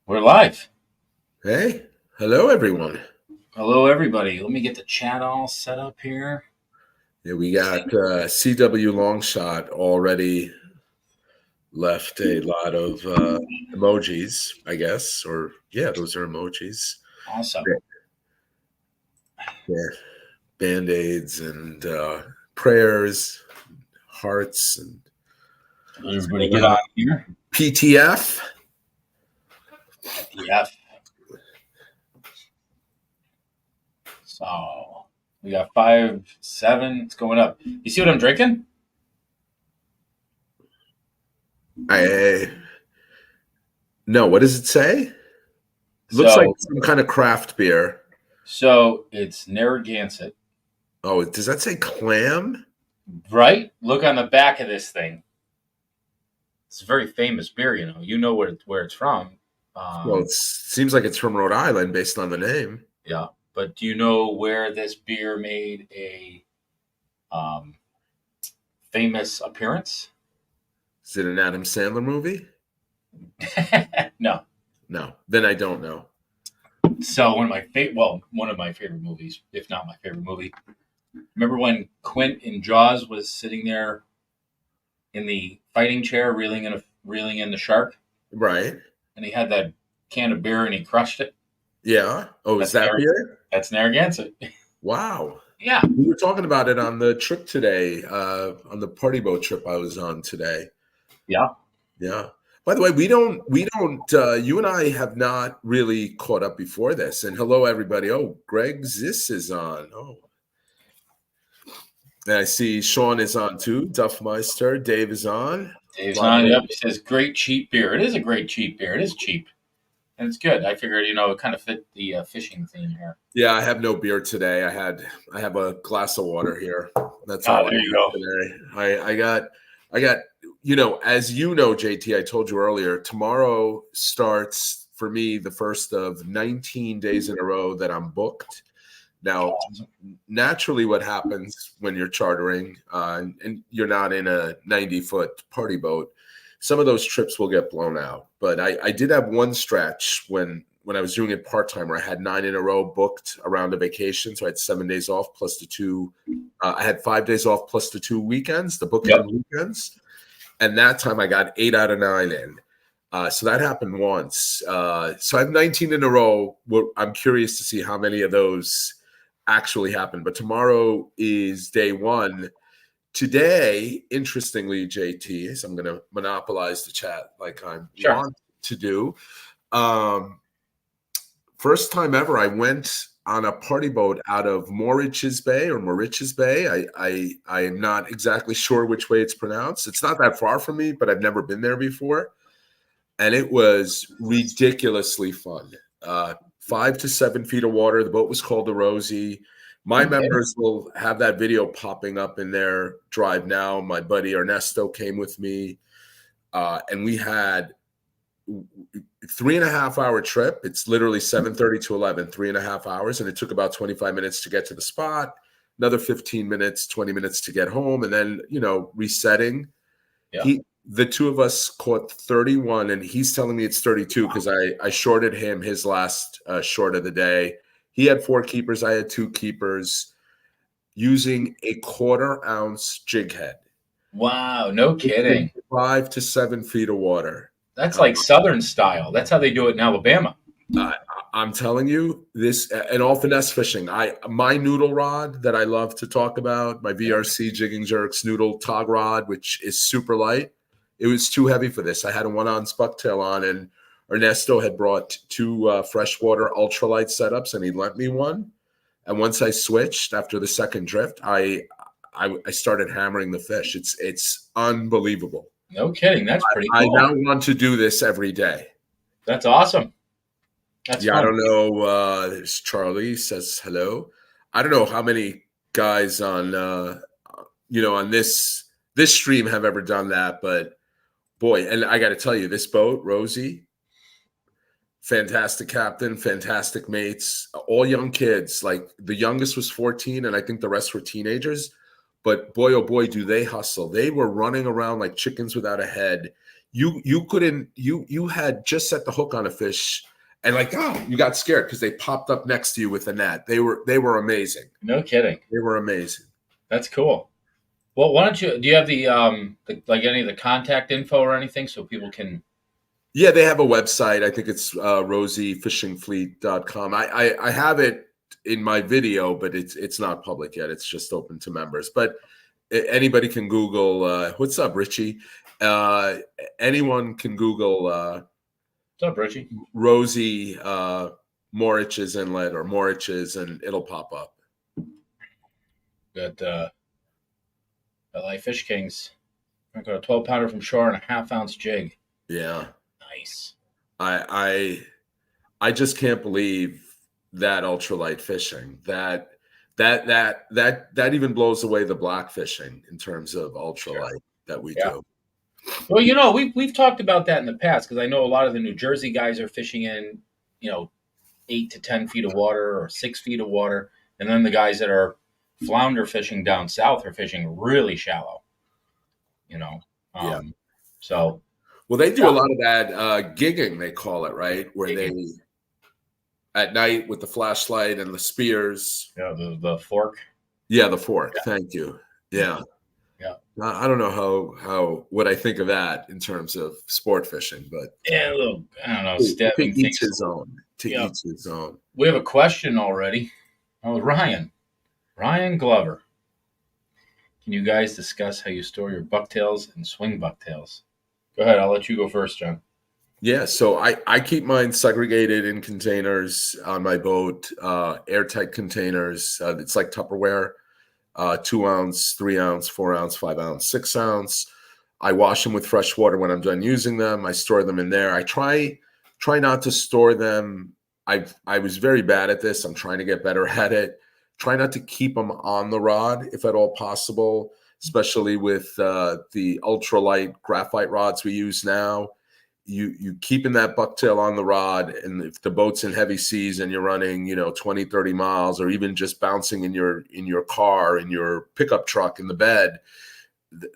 We're live. Hey, hello everyone. Hello, everybody. Let me get the chat all set up here. Yeah, we got CW Longshot already left a lot of emojis, I guess, or yeah, those are emojis. Awesome. Yeah, band-aids and prayers, hearts, and Everybody get on here. PTF. PTF. So we got 5-7. It's going up. You see what I'm drinking? No, what does it say? Looks like some kind of craft beer. So it's Narragansett. Oh, does that say clam? Right? Look on the back of this thing. It's a very famous beer, You know where it's from. Well, it seems like it's from Rhode Island based on the name. Yeah. But do you know where this beer made a famous appearance? Is it an Adam Sandler movie? No. No, then I don't know. So one of my favorite movies, if not my favorite movie. Remember when Quint in Jaws was sitting there in the fighting chair, reeling in the shark, Right. and he had that can of beer and he crushed it. Yeah. Oh, is that beer? That's Narragansett. Wow. Yeah. We were talking about it on the trip today, on the party boat trip I was on today. Yeah. Yeah. By the way, you and I have not really caught up before this. And hello, everybody. Oh, Greg Ziss is on. Oh. And I see Sean is on too. Duffmeister. Dave is on. Dave's on. Yep. He says, great cheap beer. It is a great cheap beer. It is cheap. And it's good. I figured, it kind of fit the fishing theme here. Yeah, I have no beer today. I have a glass of water here. That's all. There you go. Today. I got, as you know, JT, I told you earlier, tomorrow starts for me the first of 19 days in a row that I'm booked. Now, naturally, what happens when you're chartering and you're not in a 90-foot party boat, some of those trips will get blown out. But I did have one stretch when I was doing it part-time where I had 9 in a row booked around a vacation. So I had 7 days off plus the 2. I had 5 days off plus the 2 weekends, the bookend weekends. And that time I got 8 out of 9 in. So that happened once. So I have 19 in a row. I'm curious to see how many of those actually happen. But tomorrow is day 1. Today, interestingly, JT, so I'm going to monopolize the chat like I want to do. First time ever, I went on a party boat out of Moriches Bay. I am not exactly sure which way it's pronounced. It's not that far from me, but I've never been there before. And it was ridiculously fun. 5 to 7 feet of water. The boat was called the Rosie. My members will have that video popping up in their drive now. My buddy Ernesto came with me, and we had 3.5-hour trip. It's literally 7:30 to 11, 3.5 hours, and it took about 25 minutes to get to the spot, another 15 minutes, 20 minutes to get home, and then resetting. Yeah. The two of us caught 31, and he's telling me it's 32 because I shorted him his last short of the day. He had 4 keepers. I had 2 keepers using a 1/4 ounce jig head. Wow. No kidding. 5 to 7 feet of water. That's like Southern style. That's how they do it in Alabama. I'm telling you this, and all finesse fishing. My noodle rod that I love to talk about, my VRC Jigging Jerks noodle tog rod, which is super light. It was too heavy for this. I had a 1-ounce bucktail on, and Ernesto had brought 2 freshwater ultralight setups, and he lent me one. And once I switched after the second drift, I started hammering the fish. It's unbelievable. No kidding. That's pretty cool. I now want to do this every day. That's awesome. That's fun. I don't know. There's Charlie says hello. I don't know how many guys on on this stream have ever done that, but boy, and I got to tell you, this boat, Rosie, fantastic captain, fantastic mates, all young kids. Like the youngest was 14, and I think the rest were teenagers. but boy, oh boy, do they hustle. They were running around like chickens without a head. You couldn't, you had just set the hook on a fish and like, oh, you got scared because they popped up next to you with a net. They were amazing. No kidding. They were amazing. That's cool. Well, why don't you? Do you have the like any of the contact info or anything so people can? Yeah, they have a website. I think it's rosiefishingfleet.com. I have it in my video, but it's not public yet. It's just open to members. But anybody can Google. What's up, Richie? Anyone can Google. What's up, Richie? Rosie Morich's Inlet or Morich's, and it'll pop up. Got LA Fish Kings. I got a 12-pounder from shore and a half-ounce jig. Yeah. Nice. I just can't believe that ultralight fishing. That even blows away the black fishing in terms of ultralight that we do. Well, we've talked about that in the past because I know a lot of the New Jersey guys are fishing in, 8 to 10 feet of water or 6 feet of water, and then the guys that are flounder fishing down south are fishing really shallow. So. Well, they do a lot of that gigging, they call it, right? Where they at night with the flashlight and the spears. Yeah, the fork. Yeah, the fork. Yeah. Thank you. Yeah. Yeah. I don't know how what I think of that in terms of sport fishing, but yeah, look, I don't know. Stepping to each his own. To each his own. We have a question already. Oh, Ryan Glover. Can you guys discuss how you store your bucktails and swing bucktails? Go ahead. I'll let you go first, John. Yeah, so I keep mine segregated in containers on my boat, airtight containers. It's like Tupperware, 2 ounce, 3 ounce, 4 ounce, 5 ounce, 6 ounce. I wash them with fresh water when I'm done using them. I store them in there. I try not to store them. I was very bad at this. I'm trying to get better at it. Try not to keep them on the rod if at all possible, especially with the ultralight graphite rods we use now. You keeping that bucktail on the rod, and if the boat's in heavy seas and you're running 20, 30 miles, or even just bouncing in your car, in your pickup truck, in the bed,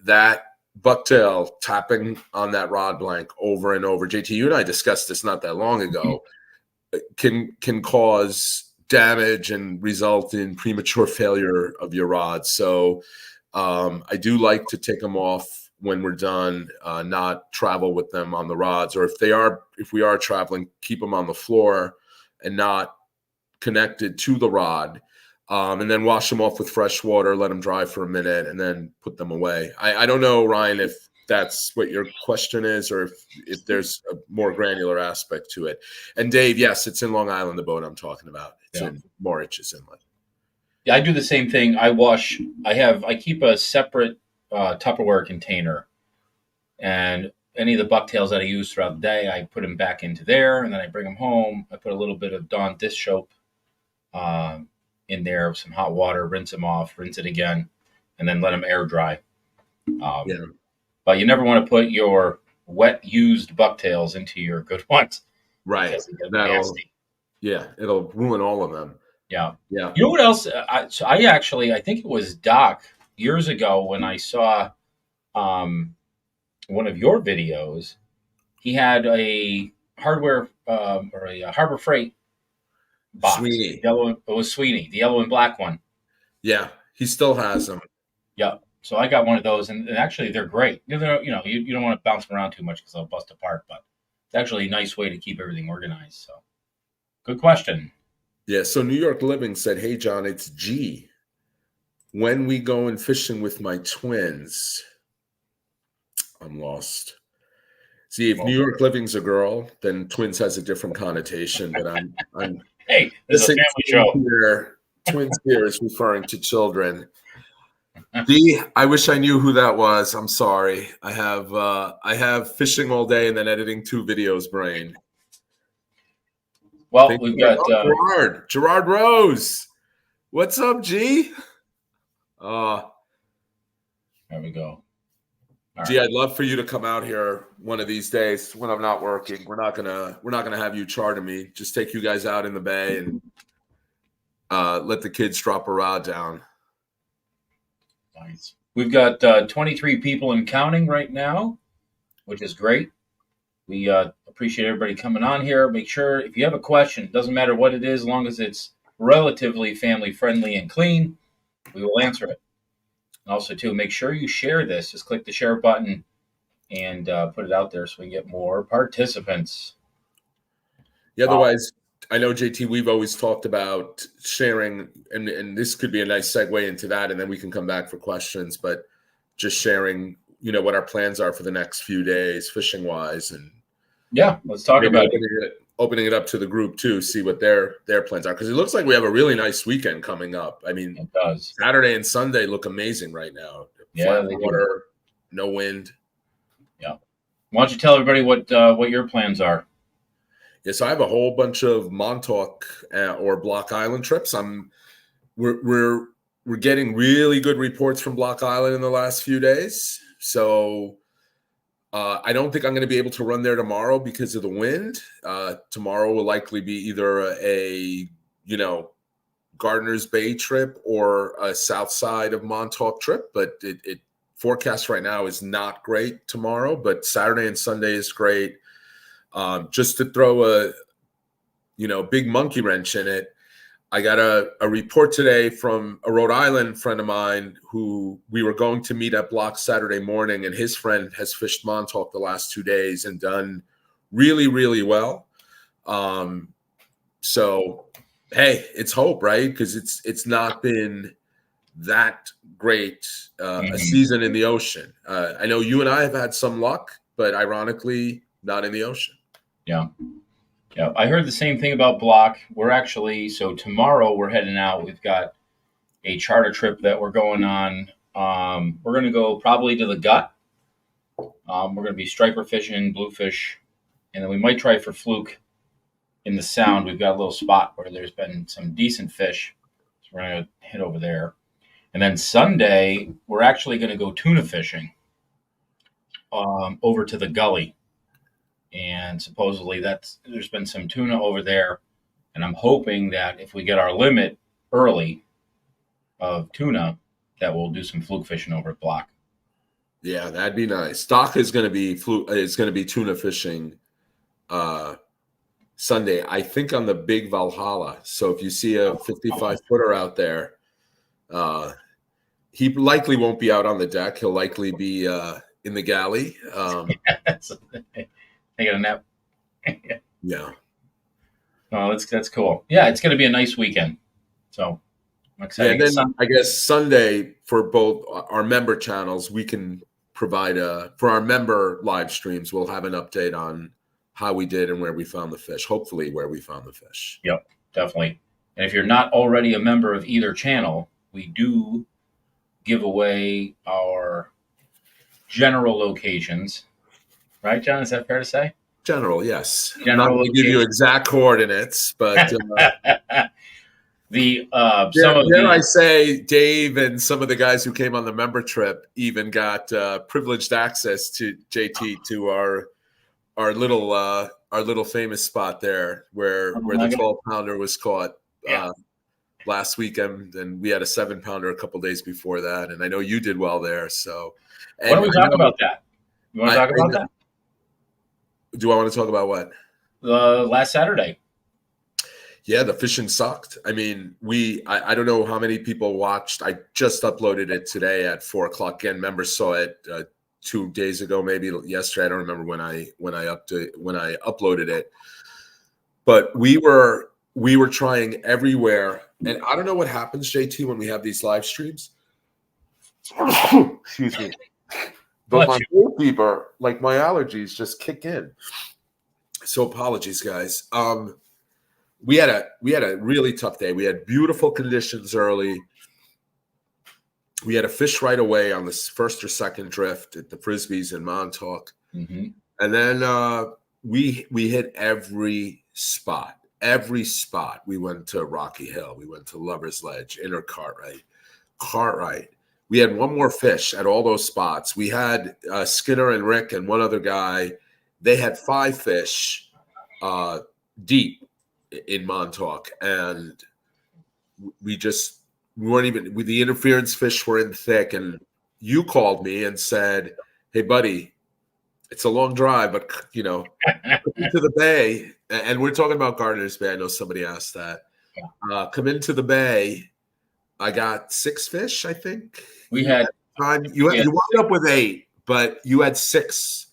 that bucktail tapping on that rod blank over and over, JT, you and I discussed this not that long ago, can cause damage and result in premature failure of your rod. So I do like to take them off when we're done, not travel with them on the rods, or if we are traveling, keep them on the floor and not connected to the rod, and then wash them off with fresh water, let them dry for a minute, and then put them away. I don't know, Ryan, if that's what your question is, or if there's a more granular aspect to it. And Dave, yes, it's in Long Island, the boat I'm talking about. It's in Morich's Inlet. Yeah, I do the same thing. I keep a separate Tupperware container, and any of the bucktails that I use throughout the day, I put them back into there, and then I bring them home. I put a little bit of Dawn dish soap in there, some hot water, rinse them off, rinse it again, and then let them air dry. But you never want to put your wet used bucktails into your good ones, right? It'll ruin all of them. Yeah. You know what else? I think it was Doc years ago when I saw one of your videos. He had a hardware or a Harbor Freight box. Sweeney. It was Sweeney, the yellow and black one. Yeah, he still has them. Yeah. So I got one of those, and actually they're great. You don't want to bounce them around too much because they'll bust apart, but it's actually a nice way to keep everything organized. So, good question. Yeah, so New York Living said, "Hey John, it's G. When we going fishing with my twins?" I'm lost. See, if New York Living's a girl, then twins has a different connotation. But I'm hey, this is a family show. Twins here is referring to children. I wish I knew who that was. I'm sorry. I have fishing all day and then editing 2 videos brain. Well, we've got Gerard Rose. What's up, G? There we go. All G, right. I'd love for you to come out here one of these days when I'm not working. We're not gonna have you charter me. Just take you guys out in the bay and let the kids drop a rod down. Nice. We've got 23 people and counting right now, which is great. We appreciate everybody coming on here. Make sure if you have a question, it doesn't matter what it is, as long as it's relatively family friendly and clean, we will answer it. And also, too, make sure you share this. Just click the share button and put it out there so we can get more participants. Yeah, otherwise, I know, JT, we've always talked about sharing, and this could be a nice segue into that, and then we can come back for questions, but just sharing, what our plans are for the next few days, fishing-wise, and yeah, let's talk about opening it up to the group, too, see what their plans are, because it looks like we have a really nice weekend coming up. I mean, it does. Saturday and Sunday look amazing right now. Yeah, flat water, no wind. Yeah. Why don't you tell everybody what your plans are? Yes, I have a whole bunch of Montauk or Block Island trips. We're getting really good reports from Block Island in the last few days. So I don't think I'm going to be able to run there tomorrow because of the wind. Tomorrow will likely be either a Gardner's Bay trip or a south side of Montauk trip. But it forecast right now is not great tomorrow. But Saturday and Sunday is great. Just to throw a big monkey wrench in it, I got a report today from a Rhode Island friend of mine who we were going to meet at Block Saturday morning, and his friend has fished Montauk the last 2 days and done really, really well. So, hey, it's hope, right? Because it's not been that great a season in the ocean. I know you and I have had some luck, but ironically, not in the ocean. Yeah. Yeah. I heard the same thing about Block. So tomorrow we're heading out. We've got a charter trip that we're going on. We're going to go probably to the gut. We're going to be striper fishing, bluefish, and then we might try for fluke in the Sound. We've got a little spot where there's been some decent fish. So we're going to head over there. And then Sunday, we're actually going to go tuna fishing over to the gully. And supposedly there's been some tuna over there. And I'm hoping that if we get our limit early of tuna, that we'll do some fluke fishing over at Block. Yeah, that'd be nice. Doc is going to be tuna fishing Sunday, I think, on the big Valhalla. So if you see a 55-footer out there, he likely won't be out on the deck. He'll likely be in the galley. Taking a nap. Yeah. Oh, that's cool. Yeah, it's going to be a nice weekend. So I'm excited. Yeah, and then I guess Sunday for both our member channels, we can provide for our member live streams, we'll have an update on how we did and where we found the fish. Hopefully where we found the fish. Yep, definitely. And if you're not already a member of either channel, we do give away our general locations. Right, John? Is that fair to say? General, yes. General not going to give you exact coordinates, but I say Dave and some of the guys who came on the member trip even got privileged access to JT to our little famous spot there where the 12-pounder was caught last weekend, and we had a 7-pounder a couple days before that, and I know you did well there. So, why don't we talk about that? You want to talk about that? Do I want to talk about what? Last Saturday. Yeah, the fishing sucked. I mean, I don't know how many people watched. I just uploaded it today at 4:00. Again, members saw it 2 days ago, maybe yesterday. I don't remember when I uploaded it. But we were trying everywhere, and I don't know what happens, JT, when we have these live streams. Excuse me. But my goalkeeper, like my allergies, just kick in. So apologies, guys. We had a really tough day. We had beautiful conditions early. We had a fish right away on the first or second drift at the Frisbees in Montauk. Mm-hmm. And then we hit every spot. Every spot. We went to Rocky Hill. We went to Lover's Ledge, Inner Cartwright. We had one more fish at all those spots. We had Skinner and Rick and one other guy. They had 5 fish deep in Montauk, and we just we weren't even with the interference fish were in thick, and you called me and said, "Hey, buddy, it's a long drive, but come into the bay." And we're talking about Gardner's Bay. I know somebody asked that. Come into the bay. I got 6 fish, I think. We had time. You wound up with 8, but you had 6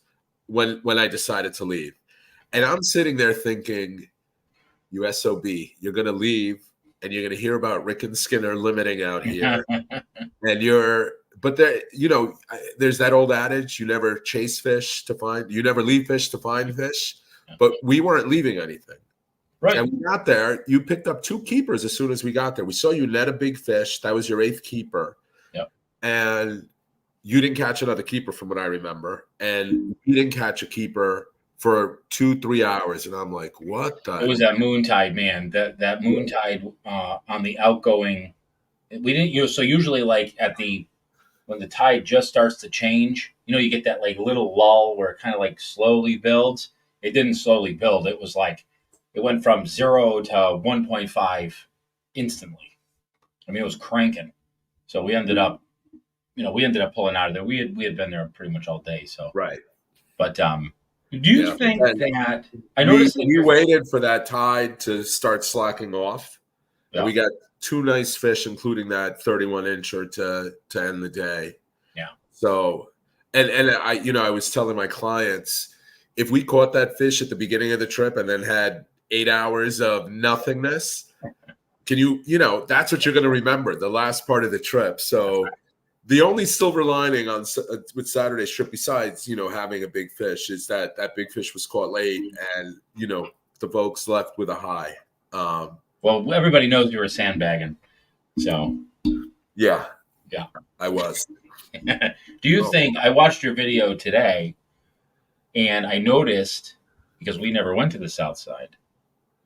when I decided to leave. And I'm sitting there thinking, you SOB, you're going to leave and you're going to hear about Rick and Skinner limiting out here. But there's that old adage, you never chase fish to find, you never leave fish to find fish. But we weren't leaving anything. Right. And we got there. You picked up 2 keepers as soon as we got there. We saw you net a big fish. That was your 8th keeper. Yep. And you didn't catch another keeper from what I remember. And you didn't catch a keeper for 2-3 hours. And I'm like, what the? It was that moon tide, man. That moon tide on the outgoing. We didn't, so usually like when the tide just starts to change, you get that like little lull where it kind of like slowly builds. It didn't slowly build. It was like, it went from 0 to 1.5 instantly. I mean, it was cranking. So we ended up pulling out of there. We had been there pretty much all day. So right. But do you think that I noticed we waited for that tide to start slacking off? Yeah. And we got 2 nice fish, including that 31-incher to end the day. Yeah. So and I was telling my clients, if we caught that fish at the beginning of the trip and then had 8 hours of nothingness, that's what you're going to remember, the last part of the trip. So the only silver lining with Saturday's trip, besides, having a big fish, is that big fish was caught late and, the folks left with a high. Well, everybody knows you were sandbagging. So. Yeah. Yeah. I was. Do you think, I watched your video today and I noticed, because we never went to the south side,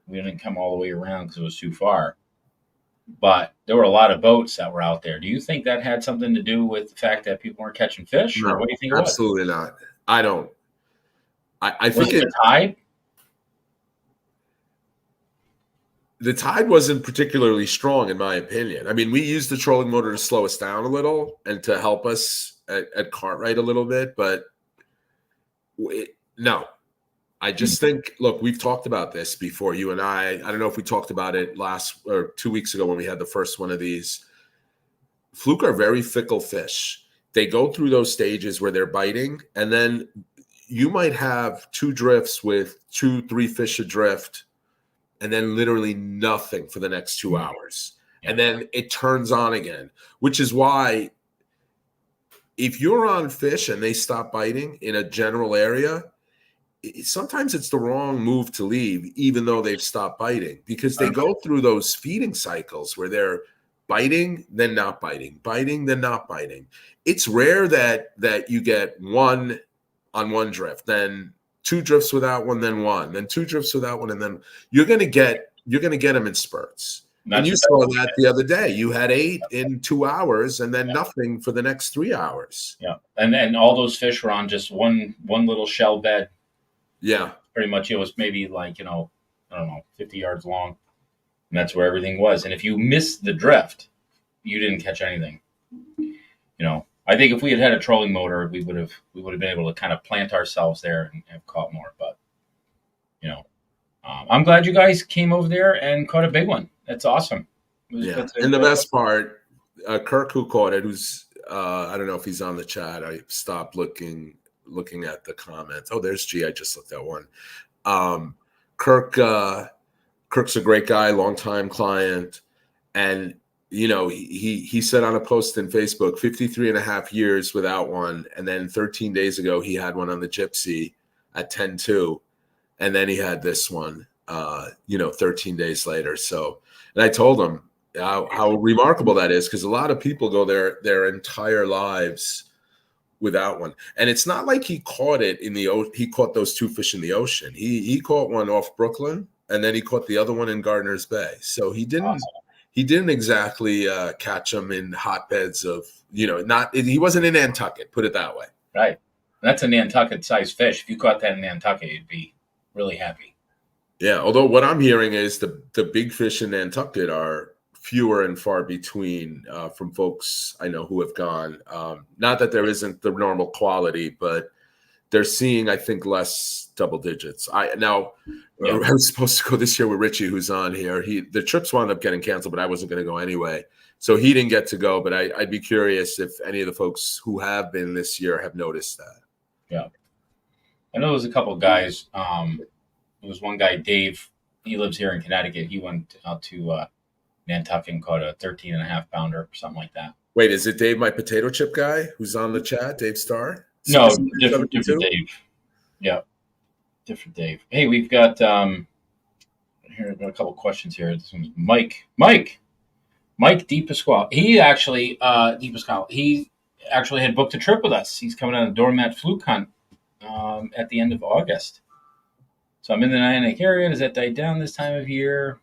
we didn't come all the way around because it was too far. But there were a lot of boats that were out there. Do you think that had something to do with the fact that people weren't catching fish? No, or what do you think? Absolutely not. I don't. I think the tide? The tide wasn't particularly strong, in my opinion. I mean, we used the trolling motor to slow us down a little and to help us at Cartwright a little bit. But no. I just think, look, we've talked about this before, you and I don't know if we talked about it last or 2 weeks ago when we had the first one of these. Fluke are very fickle fish. They go through those stages where they're biting, and then you might have 2 drifts with 2-3 fish adrift, and then literally nothing for the next 2 hours. And then it turns on again, which is why if you're on fish and they stop biting in a general area, sometimes it's the wrong move to leave, even though they've stopped biting, because they go through those feeding cycles where they're biting, then not biting, biting, then not biting. It's rare that you get 1 on 1 drift, then 2 drifts without one, then 1, then 2 drifts without one, and then you're going to get them in spurts. And you saw that the other day. You had 8 in 2 hours, and then nothing for the next 3 hours. Yeah, and all those fish were on just one little shell bed. Yeah. Pretty much it was maybe like, I don't know, 50 yards long. And that's where everything was. And if you missed the drift, you didn't catch anything. I think if we had had a trolling motor, we would have been able to kind of plant ourselves there and have caught more. But, I'm glad you guys came over there and caught a big one. That's awesome. And the best part, Kirk, who caught it, who's, I don't know if he's on the chat. I stopped looking at the comments. Oh, there's G. I just looked at one. Kirk's a great guy, longtime client. And, he said on a post in Facebook, 53 and a half years without one. And then 13 days ago, he had one on the Gypsy at 10-2. And then he had this one, 13 days later. So, and I told him how remarkable that is, because a lot of people go their entire lives without one. And it's not like he caught it he caught those 2 fish in the ocean. He caught one off Brooklyn, and then he caught the other one in Gardner's Bay. So he didn't exactly catch them in hotbeds of, he wasn't in Nantucket, put it that way. Right. That's a Nantucket sized fish. If you caught that in Nantucket, you'd be really happy. Yeah. Although what I'm hearing is the big fish in Nantucket are fewer and far between from folks I know who have gone. Not that there isn't the normal quality, but they're seeing, I think, less double digits. I was supposed to go this year with Richie, who's on here. The trips wound up getting canceled, but I wasn't going to go anyway. So he didn't get to go, but I'd be curious if any of the folks who have been this year have noticed that. Yeah. I know there's a couple of guys. There was one guy, Dave. He lives here in Connecticut. He went out to Nantucket and caught a 13.5 pounder or something like that. Wait, is it Dave, my potato chip guy, who's on the chat? Dave Starr? No, different Dave. Yeah, different Dave. Hey, we've got here. I've got a couple questions here. This one's Mike DePasquale. He actually He actually had booked a trip with us. He's coming on a Doormat fluke hunt at the end of August. So I'm in the Niantic area. Does that die down this time of year?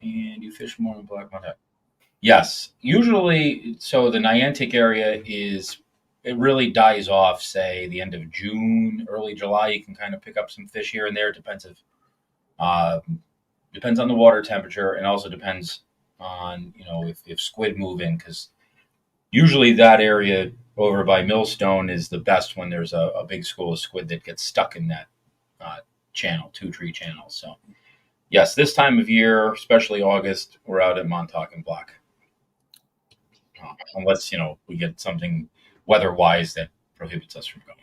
And you fish more in black mud. Yes, usually. So the Niantic area it really dies off. Say the end of June, early July. You can kind of pick up some fish here and there. It depends on the water temperature, and also depends on if squid move in, because usually that area over by Millstone is the best when there's a big school of squid that gets stuck in that channel, 2-tree channel. So yes, this time of year, especially August, we're out at Montauk and Block. Unless, we get something weather-wise that prohibits us from going.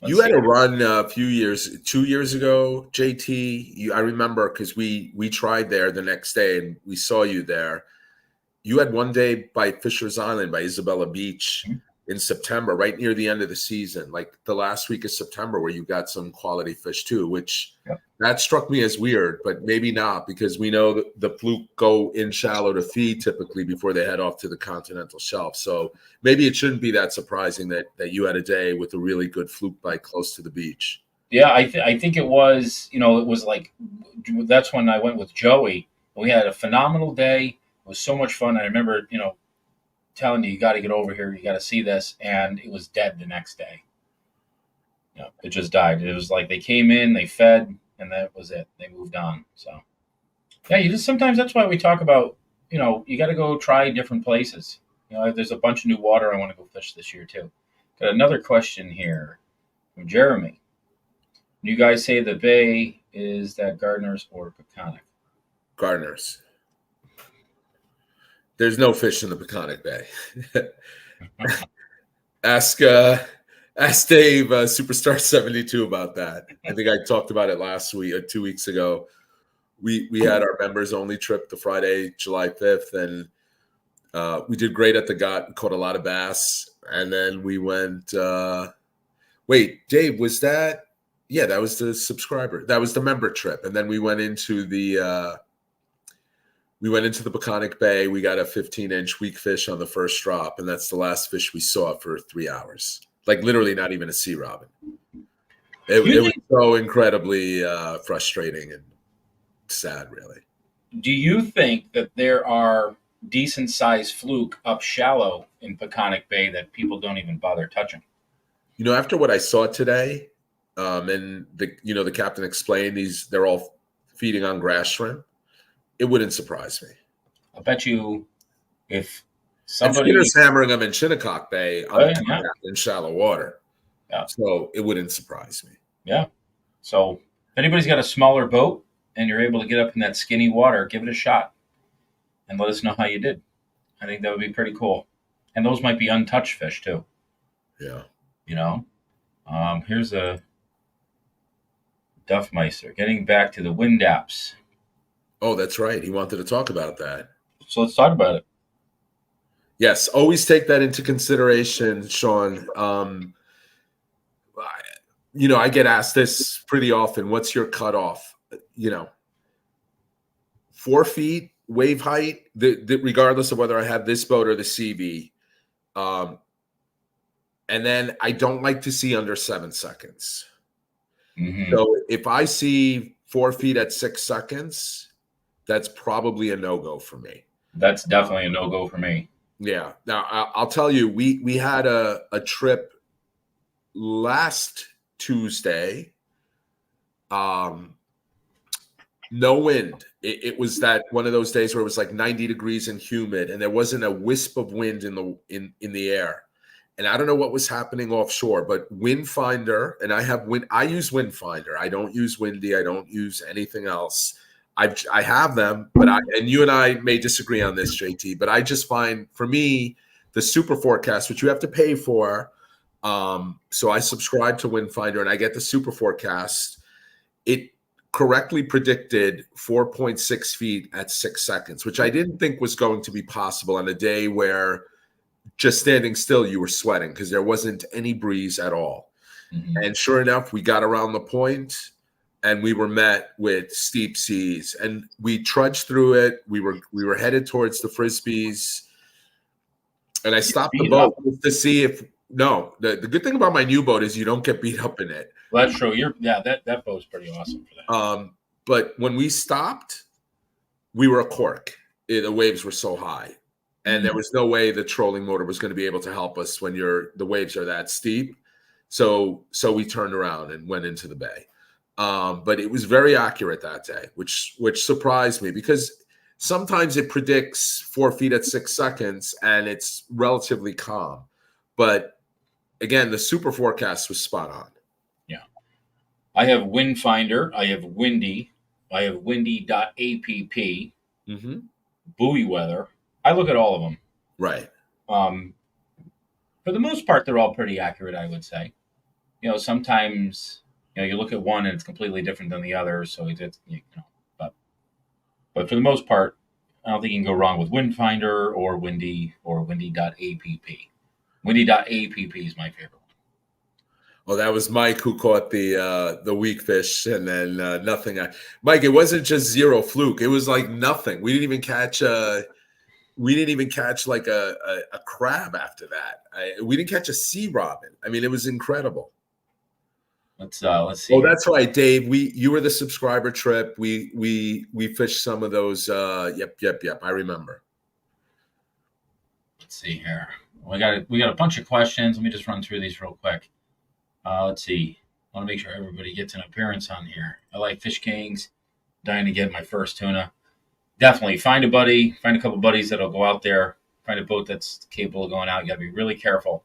You had a run 2 years ago, JT. I remember because we tried there the next day and we saw you there. You had one day by Fisher's Island, by Isabella Beach in September, right near the end of the season, like the last week of September, where you got some quality fish too, which that struck me as weird, but maybe not, because we know that the fluke go in shallow to feed typically before they head off to the continental shelf. So maybe it shouldn't be that surprising that you had a day with a really good fluke bite close to the beach. Yeah, I think it was, it was like, that's when I went with Joey. We had a phenomenal day. It was so much fun. I remember, telling you got to get over here. You got to see this. And it was dead the next day. It just died. It was like they came in, they fed, and that was it. They moved on. So, yeah, sometimes that's why we talk about, you got to go try different places. There's a bunch of new water I want to go fish this year too. Got another question here from Jeremy. You guys say the bay is that Gardner's or Peconic? Gardner's. There's no fish in the Peconic Bay. Ask Dave, Superstar 72, about that. I think I talked about it last week or 2 weeks ago. We had our members only trip the Friday, July 5th, and we did great at the Got, caught a lot of bass, and then we went. Wait, Dave, was that? Yeah, that was the subscriber. That was the member trip, and then we went into the. We went into the Peconic Bay. We got a 15-inch weak fish on the first drop, and that's the last fish we saw for 3 hours. Like literally not even a sea robin. It was so incredibly frustrating and sad, really. Do you think that there are decent-sized fluke up shallow in Peconic Bay that people don't even bother touching? After what I saw today, and the captain explained they're all feeding on grass shrimp. It wouldn't surprise me. I bet you if somebody... Skinner's hammering them in Shinnecock Bay in shallow water. Yeah. So it wouldn't surprise me. Yeah. So if anybody's got a smaller boat and you're able to get up in that skinny water, give it a shot and let us know how you did. I think that would be pretty cool. And those might be untouched fish too. Yeah. Here's a Duffmeister getting back to the wind apps. Oh, that's right. He wanted to talk about that. So let's talk about it. Yes, always take that into consideration, Sean. I get asked this pretty often. What's your cutoff? 4 feet wave height, regardless of whether I have this boat or the CB. And then I don't like to see under 7 seconds. Mm-hmm. So if I see 4 feet at 6 seconds, that's probably a no-go for me. That's definitely a no-go for me. Yeah. Now, I'll tell you, we had a trip last Tuesday. No wind. it was that one of those days where it was like 90 degrees and humid, and there wasn't a wisp of wind in the air. And I don't know what was happening offshore, but Windfinder, and I use Windfinder. I don't use Windy. I don't use anything else. I have them, but and you and I may disagree on this, JT, but I just find, for me, the super forecast, which you have to pay for. So I subscribe to Windfinder and I get the super forecast. It correctly predicted 4.6 feet at 6 seconds, which I didn't think was going to be possible on a day where just standing still, you were sweating because there wasn't any breeze at all. Mm-hmm. And sure enough, we got around the point and we were met with steep seas, and we trudged through it. We were headed towards the Frisbees, and I stopped the boat to see if the good thing about my new boat is you don't get beat up in it. Well, that's true. That boat's pretty awesome for that. But when we stopped, we were a cork. The waves were so high, and there was no way the trolling motor was going to be able to help us when the waves are that steep. So we turned around and went into the bay. But it was very accurate that day, which surprised me, because sometimes it predicts 4 feet at 6 seconds and it's relatively calm. But again, the super forecast was spot on. Yeah. I have Windfinder. I have Windy. I have windy.app. Mm-hmm. Buoy weather. I look at all of them. Right. For the most part, they're all pretty accurate, I would say. Sometimes, you look at one and it's completely different than the other. So but for the most part, I don't think you can go wrong with Windfinder or Windy or windy.app. Windy.app is my favorite one. Well, that was Mike who caught the weak fish, and then nothing. Mike, it wasn't just zero fluke. It was like nothing. We didn't even catch like a crab after that. We didn't catch a sea robin. I mean, it was incredible. Let's see. Oh, that's right, Dave. You were the subscriber trip. We fished some of those. Yep. I remember. Let's see here. We got a bunch of questions. Let me just run through these real quick. Let's see. I want to make sure everybody gets an appearance on here. I like Fish Kings. Dying to get my first tuna. Definitely find a buddy. Find a couple buddies that'll go out there. Find a boat that's capable of going out. You got to be really careful.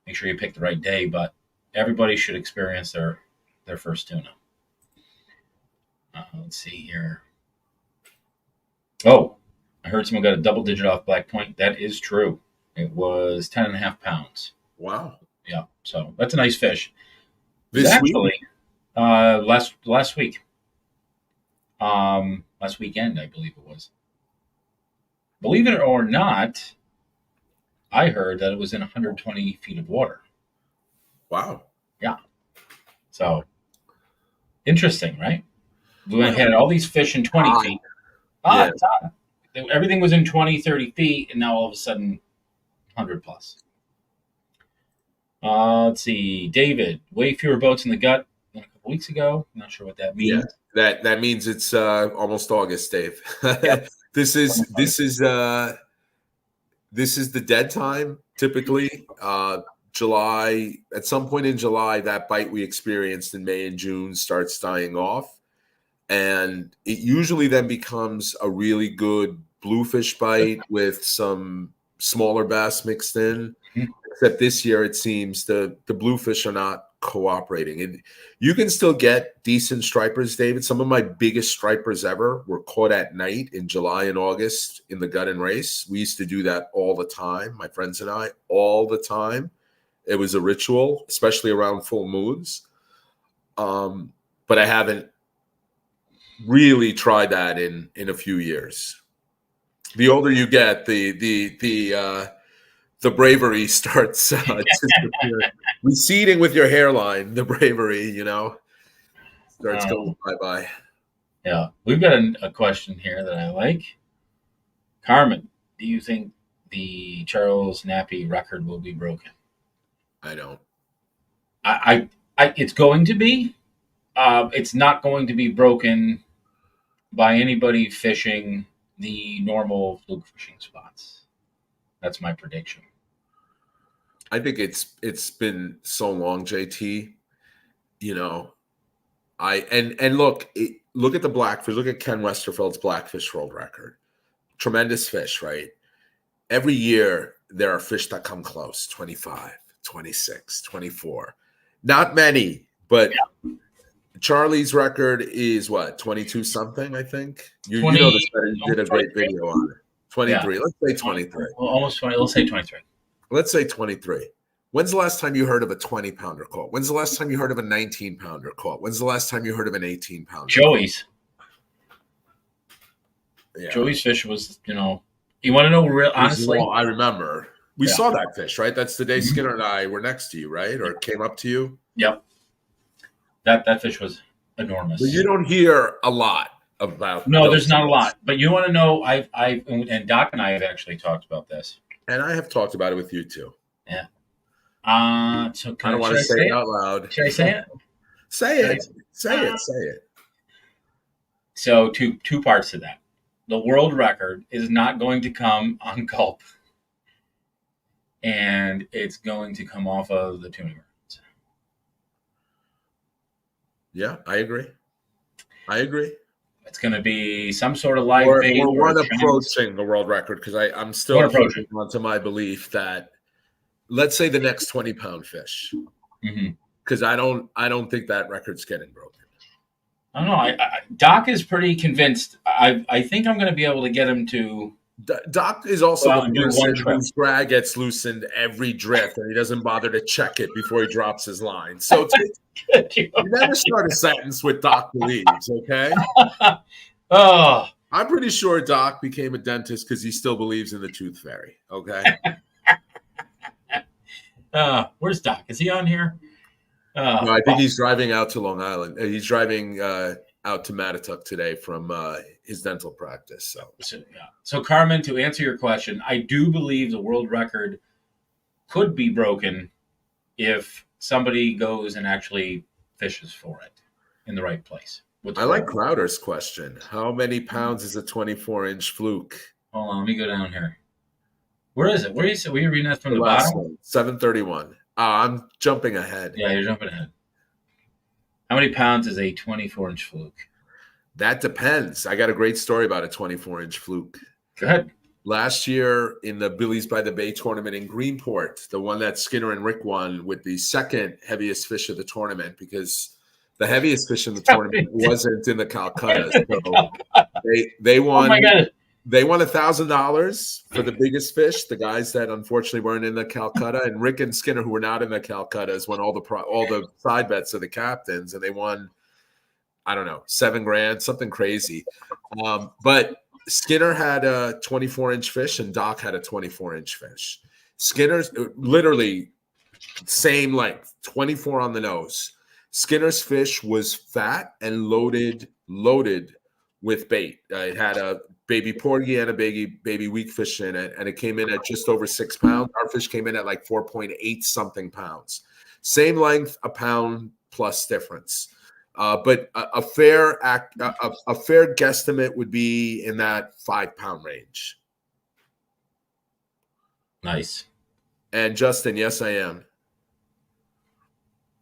Make sure you pick the right day, but everybody should experience their first tuna. Let's see here. Oh, I heard someone got a double digit off Black Point. That is true. It was 10.5 pounds. Wow. Yeah, so that's a nice fish. This week? Last week. Last weekend, I believe it was. Believe it or not, I heard that it was in 120 feet of water. Wow. Yeah. So, interesting, right? We had all these fish in 20 feet. Yeah. Everything was in 20, 30 feet, and now all of a sudden, 100 plus. Let's see. David, way fewer boats in the gut than a couple weeks ago. I'm not sure what that means. Yeah, that means it's almost August, Dave. Yep. This is the dead time typically. July, at some point in July, that bite we experienced in May and June starts dying off, and it usually then becomes a really good bluefish bite with some smaller bass mixed in. Mm-hmm. Except this year, it seems the bluefish are not cooperating. And you can still get decent stripers, David. Some of my biggest stripers ever were caught at night in July and August in the gut and race. We used to do that all the time, my friends and I, all the time. It was a ritual, especially around full moons. But I haven't really tried that in a few years. The older you get, the bravery starts disappearing. Receding with your hairline, the bravery, starts going bye-bye. Yeah. We've got a question here that I like. Carmen, do you think the Charles Nappy record will be broken? I don't. I it's going to be. It's not going to be broken by anybody fishing the normal fluke fishing spots. That's my prediction. I think it's been so long, JT. And look, look at the blackfish. Look at Ken Westerfeld's blackfish world record. Tremendous fish, right? Every year there are fish that come close, 25, 26, 24. Not many, but Charlie's record is what, 22 something, I think? You know this better. You did a great video on it. 23. Yeah. Let's say 23. Almost 20. Let's say 23. Let's say 23. When's the last time you heard of a 20-pounder caught? When's the last time you heard of a 19-pounder caught? When's the last time you heard of an 18-pounder? Joey's. Yeah. Joey's fish was, you want to know real honestly? I remember. We saw that fish, right? That's the day Skinner and I were next to you, right? Or came up to you? Yep. That fish was enormous. But you don't hear a lot about. No, there's not a lot. But you want to know? And Doc and I have actually talked about this. And I have talked about it with you too. Yeah. So I don't want to say it out loud. Should I say it? Say it. Say it. So two parts to that. The world record is not going to come on gulp, and it's going to come off of the tuna grounds. Yeah, I agree. It's going to be some sort of live bait. Or one approaching the world record, because I'm still holding on to my belief that, let's say, the next 20-pound fish, because I don't think that record's getting broken. I don't know. Doc is pretty convinced. I think I'm going to be able to get him to. Doc is also the person whose drag gets loosened every drift, and he doesn't bother to check it before he drops his line. So you never start a sentence with Doc believes, okay? Oh, I'm pretty sure Doc became a dentist because he still believes in the tooth fairy, okay? Where's Doc? Is he on here? No, I think he's driving out to Long Island. He's driving out to Mattatuck today from his dental practice. So, Carmen, to answer your question, I do believe the world record could be broken if somebody goes and actually fishes for it in the right place. I like Crowder's question. How many pounds is a 24-inch fluke? Hold on, let me go down here. Where is it? Were you reading that from the bottom? 731. I'm jumping ahead. Yeah, you're jumping ahead. How many pounds is a 24-inch fluke? That depends. I got a great story about a 24-inch fluke. Go ahead. Last year in the Billy's by the Bay tournament in Greenport, the one that Skinner and Rick won with the second heaviest fish of the tournament, because the heaviest fish in the tournament wasn't in the Calcutta. So they won. Oh my God. They won $1,000 for the biggest fish. The guys that unfortunately weren't in the Calcutta, and Rick and Skinner, who were not in the Calcuttas, won all the side bets of the captains, and they won, I don't know, $7,000, something crazy. But Skinner had a 24-inch fish, and Doc had a 24-inch fish. Skinner's literally same length, 24 on the nose. Skinner's fish was fat and loaded with bait. It had a baby porgy and a baby weak fish in it, and it came in at just over 6 pounds. Our fish came in at like 4.8 something pounds. Same length, a pound plus difference. But a fair guesstimate would be in that 5 pound range. Nice. And Justin, yes, I am.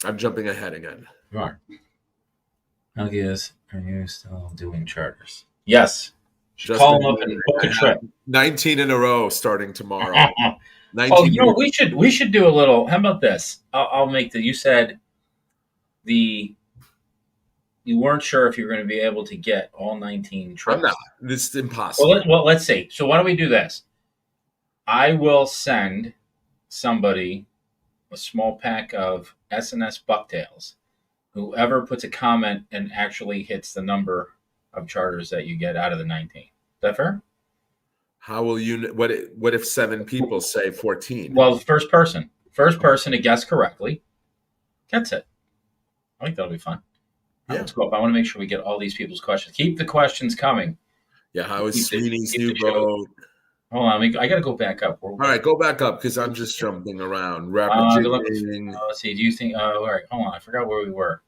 I'm jumping ahead again. You are. Halkias, are you still doing charters? Yes. Justin, call them up and book a trip. 19 in a row starting tomorrow. We should do a little. How about this? I'll make the. You said you weren't sure if you were going to be able to get all 19 trips. I'm not. It's impossible. Well, let's see. So why don't we do this? I will send somebody a small pack of S&S Bucktails. Whoever puts a comment and actually hits the number of charters that you get out of the 19. Is that fair? How will you? What if 7 people say 14? Well, the first person to guess correctly gets it. I think that'll be fun. Yeah. Let's go up. I want to make sure we get all these people's questions. Keep the questions coming. Yeah, how is Sweeney's new boat? Hold on, I got to go back up. All right, go back up because I'm just jumping around. Let's see. Do you think? All right, hold on. I forgot where we were.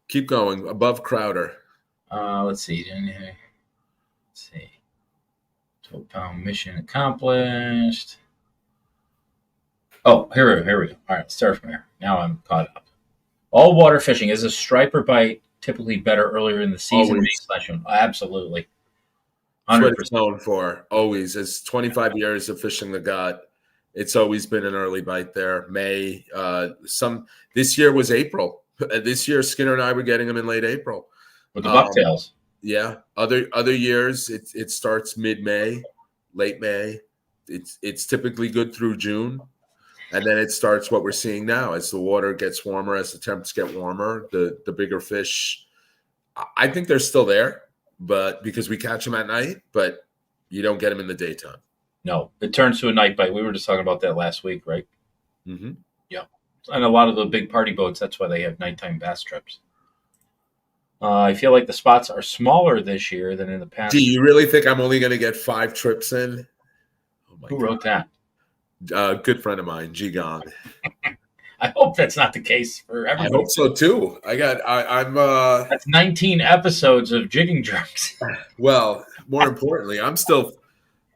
Keep going above Crowder. Let's see. 12-pound mission accomplished. Oh, here we go. All right, start from here. Now I'm caught up. All water fishing is a striper bite typically better earlier in the season. Always. Absolutely. That's what 100%. it's known for. Always. It's 25 years of fishing the gut. It's always been an early bite there. May. This year was April. This year, Skinner and I were getting them in late April. With the bucktails. Yeah. Other years, it starts mid-May, late May. It's typically good through June. And then it starts what we're seeing now. As the water gets warmer, as the temps get warmer, the bigger fish, I think they're still there, but because we catch them at night, but you don't get them in the daytime. No, it turns to a night bite. We were just talking about that last week, right? Mm-hmm. Yeah. And a lot of the big party boats, that's why they have nighttime bass trips. I feel like the spots are smaller this year than in the past. Do you really think I'm only going to get 5 trips in? Oh my Who wrote that? Good friend of mine, Jigging. I hope that's not the case for I everybody. hope so too. I'm That's 19 episodes of jigging jerks. Well, more importantly, I'm still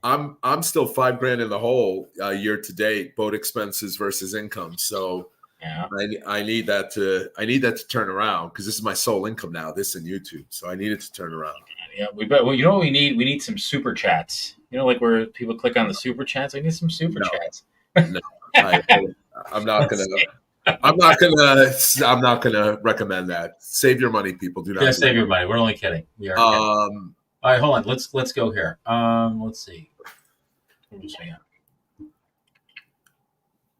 $5,000 in the hole year to date, boat expenses versus income. So Yeah. I need that to turn around because this is my sole income now. This and YouTube, so I need it to turn around. Yeah, we bet. Well, you know what we need? We need some super chats. You know, like where people click on the super chats. I need some super chats. No, I'm not gonna recommend that. Save your money, people. Do not. Yeah, save your money. We're only kidding. We are. Kidding. All right, hold on. Let's go here. Let's see.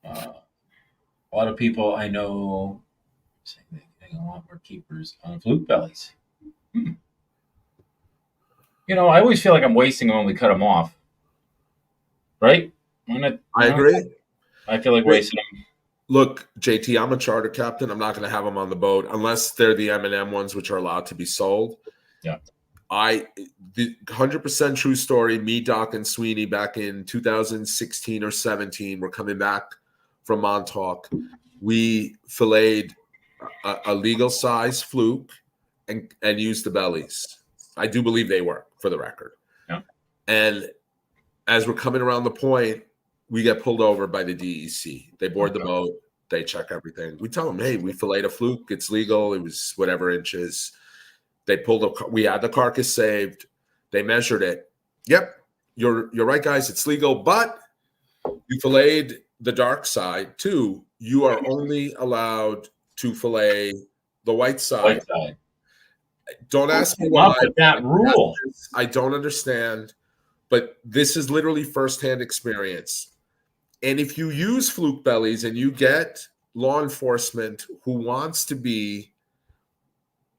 A lot of people I know saying they're getting a lot more keepers on fluke bellies. You know, I always feel like I'm wasting them when we cut them off. Right? I agree. I feel like wasting them. Look, JT, I'm a charter captain. I'm not going to have them on the boat unless they're the M&M ones, which are allowed to be sold. Yeah. The 100% true story. Me, Doc, and Sweeney back in 2016 or 17 were coming back from Montauk. We filleted a legal size fluke and used the bellies. I do believe they were, for the record. Yeah. And as we're coming around the point, we get pulled over by the DEC. They board the boat. They check everything. We tell them, hey, we filleted a fluke. It's legal. It was whatever inches. They pulled we had the carcass saved. They measured it. Yep, you're right, guys. It's legal, but you filleted the dark side too. You are only allowed to fillet the white side. Don't ask me why. That rule. I don't understand, but this is literally firsthand experience. And if you use fluke bellies and you get law enforcement who wants to be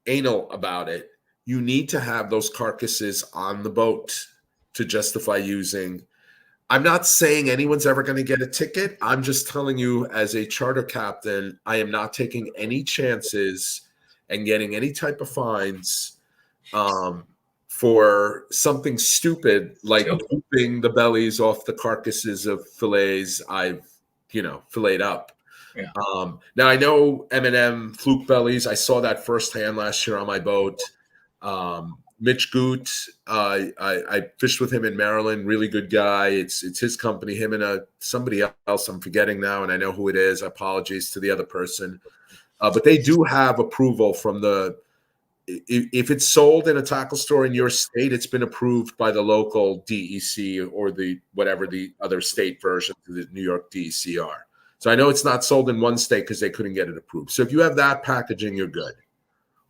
anal about it, you need to have those carcasses on the boat to justify using. I'm not saying anyone's ever going to get a ticket. I'm just telling you, as a charter captain, I am not taking any chances and getting any type of fines for something stupid like pooping the bellies off the carcasses of fillets I've filleted up. Yeah. Now I know M&M fluke bellies. I saw that firsthand last year on my boat. Mitch Goot, I fished with him in Maryland. Really good guy. It's his company. Him and somebody else I'm forgetting now, and I know who it is. Apologies to the other person, but they do have approval from the. If it's sold in a tackle store in your state, it's been approved by the local DEC or whatever the other state version of the New York DEC are. So I know it's not sold in one state because they couldn't get it approved. So if you have that packaging, you're good.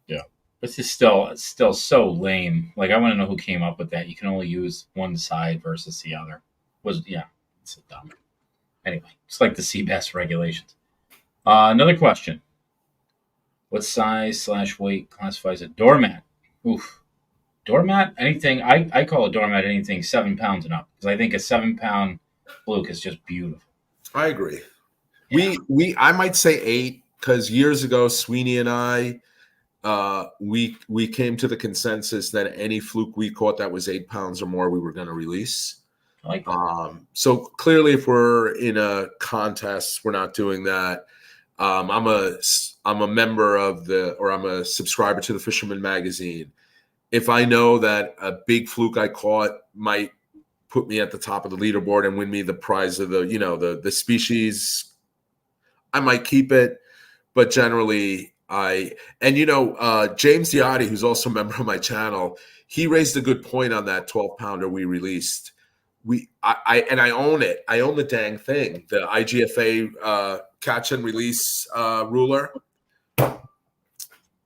Yeah. This is still so lame. Like, I want to know who came up with that. You can only use one side versus the other. It's dumb. Anyway, it's like the sea bass regulations. Another question. What size / weight classifies a doormat? Oof. Doormat? Anything. I call a doormat anything 7 pounds and up. Because I think a 7-pound fluke is just beautiful. I agree. Yeah. I might say 8 because years ago, Sweeney and I, we came to the consensus that any fluke we caught that was 8 pounds or more, we were going to release. I like that. So clearly, if we're in a contest, we're not doing that. I'm a member of I'm a subscriber to the Fisherman Magazine. If I know that a big fluke I caught might put me at the top of the leaderboard and win me the prize of the species, I might keep it. But generally, And James Diotti, who's also a member of my channel, he raised a good point on that 12-pounder we released. I own it. I own the dang thing, the IGFA catch and release ruler.